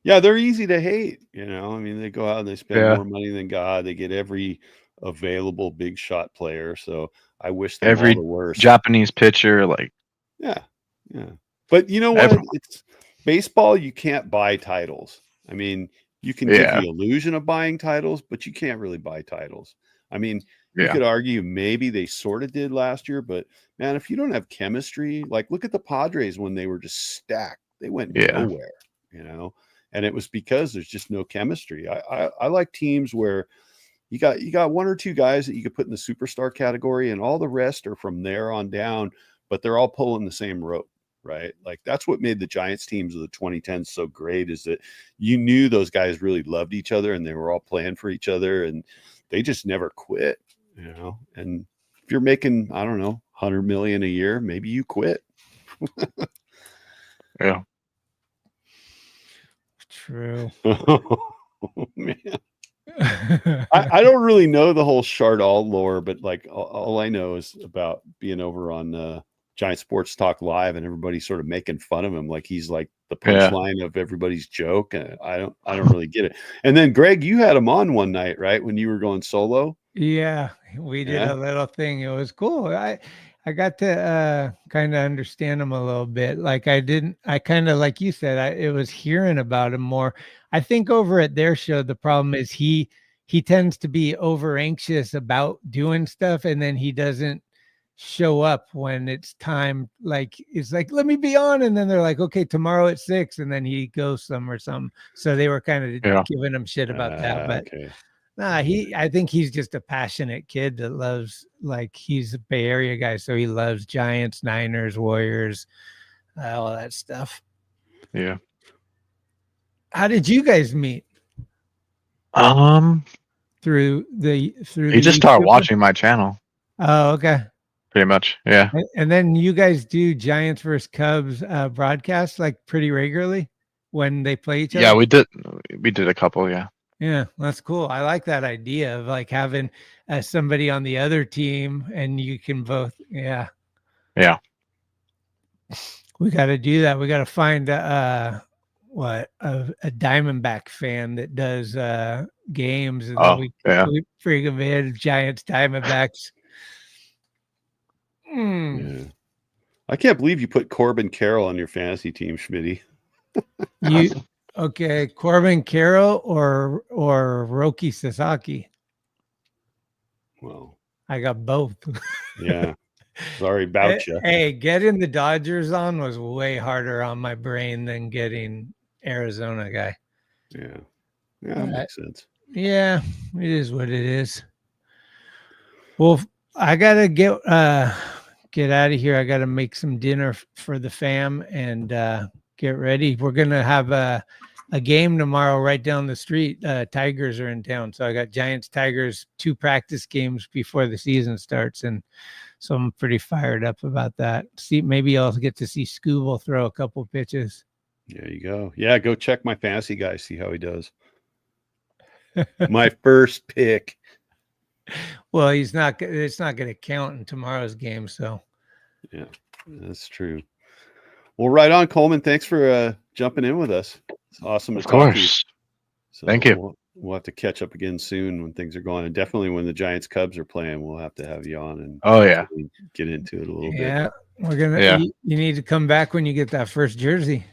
Yeah, they're easy to hate. I mean, they go out and they spend more money than God. They get every available big shot player. So I wish them Every all the worst. Japanese pitcher, like yeah. But you know what? It's baseball. You can't buy titles. I mean, you can give the illusion of buying titles, but you can't really buy titles. I mean, you could argue maybe they sort of did last year, but man, if you don't have chemistry, like look at the Padres when they were just stacked, they went nowhere, and it was because there's just no chemistry. I like teams where you got one or two guys that you could put in the superstar category, and all the rest are from there on down, but they're all pulling the same rope, right? Like that's what made the Giants teams of the 2010s so great, is that you knew those guys really loved each other and they were all playing for each other, and they just never quit, And if you're making, I don't know, 100 million a year, maybe you quit. Yeah. True. Oh, man. I don't really know the whole Chardal lore, but like all I know is about being over on Giant Sports Talk Live and everybody sort of making fun of him, like he's like the punchline of everybody's joke. And I don't really get it. And then Greg, you had him on one night, right, when you were going solo? Yeah, we did a little thing. It was cool. I got to kind of understand him a little bit. Like I kind of, like you said, it was hearing about him more. I think over at their show, the problem is he tends to be over anxious about doing stuff, and then he doesn't show up when it's time. Like it's like, let me be on, and then they're like, okay, tomorrow at 6, and then he goes somewhere. So they were kind of giving him shit about that, but. Okay. Nah, I think he's just a passionate kid that loves, like, he's a Bay Area guy, so he loves Giants, Niners, Warriors, all that stuff. Yeah. How did you guys meet? Through he the just started YouTube? watching my channel. Oh, okay. Pretty much, yeah. And then you guys do Giants versus Cubs broadcasts like pretty regularly when they play each other? Yeah, we did a couple, yeah. Yeah, that's cool. I like that idea of like having somebody on the other team and you can both. Yeah. Yeah. We got to do that. We got to find a Diamondback fan that does games. And then we freaking made Giants Diamondbacks. Yeah. I can't believe you put Corbin Carroll on your fantasy team, Schmitty. Okay, Corbin Carroll or Roki Sasaki? Well, I got both. Yeah. Sorry about you. Hey, getting the Dodgers on was way harder on my brain than getting Arizona guy. Yeah. Yeah, that makes sense. Yeah, it is what it is. Well, I gotta get out of here. I gotta make some dinner for the fam and get ready. We're gonna have a game tomorrow right down the street. Tigers are in town, so I got Giants Tigers 2 practice games before the season starts, and so I'm pretty fired up about that. See, maybe I'll get to see Scooble throw a couple pitches. There you go. Yeah, go check my fantasy guy, see how he does. My first pick. Well, it's not going to count in tomorrow's game, so. Yeah, that's true. Well, right on, Coleman. Thanks for jumping in with us. It's awesome to talk to you. So Thank you. We'll have to catch up again soon when things are going, and definitely when the Giants Cubs are playing, we'll have to have you on and get into it a little bit. Yeah, we're gonna. Yeah. You need to come back when you get that first jersey.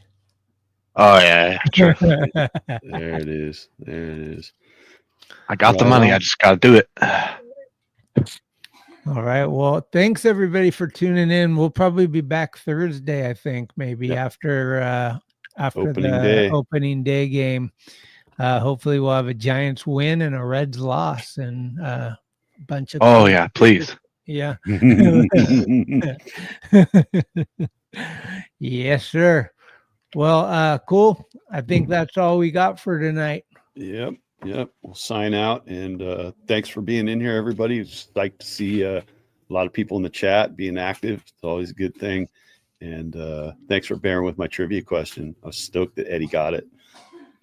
Oh yeah, sure. There it is. I got the money. I just got to do it. All right. Well, thanks everybody for tuning in. We'll probably be back Thursday, I think, maybe after opening day game. Hopefully we'll have a Giants win and a Reds loss and a bunch of. Oh yeah, please. Yeah. Yes, sir. Well, cool. I think that's all we got for tonight. Yep. We'll sign out, and thanks for being in here, everybody. It's like to see a lot of people in the chat being active. It's always a good thing. And thanks for bearing with my trivia question. I was stoked that Eddie got it.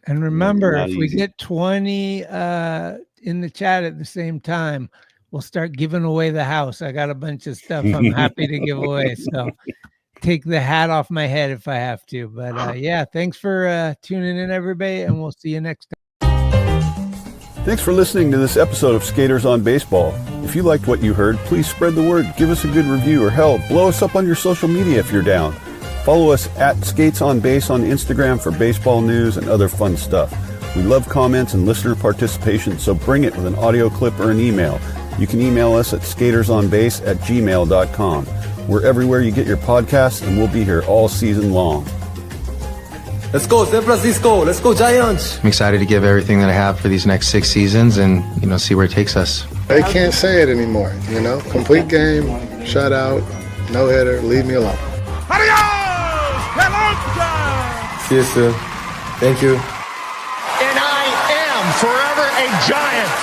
And remember, if we get 20 in the chat at the same time, we'll start giving away the house. I got a bunch of stuff I'm happy to give away. So take the hat off my head if I have to. But yeah, thanks for tuning in, everybody, and we'll see you next time. Thanks for listening to this episode of Skaters on Baseball. If you liked what you heard, please spread the word, give us a good review, or hell, blow us up on your social media if you're down. Follow us at Skates on Base on Instagram for baseball news and other fun stuff. We love comments and listener participation, so bring it with an audio clip or an email. You can email us at skatersonbase@gmail.com. We're everywhere you get your podcasts, and we'll be here all season long. Let's go, San Francisco. Let's go, Giants. I'm excited to give everything that I have for these next 6 seasons and, see where it takes us. They can't say it anymore, Complete game, shutout, no hitter, leave me alone. See you soon. Thank you. And I am forever a Giant.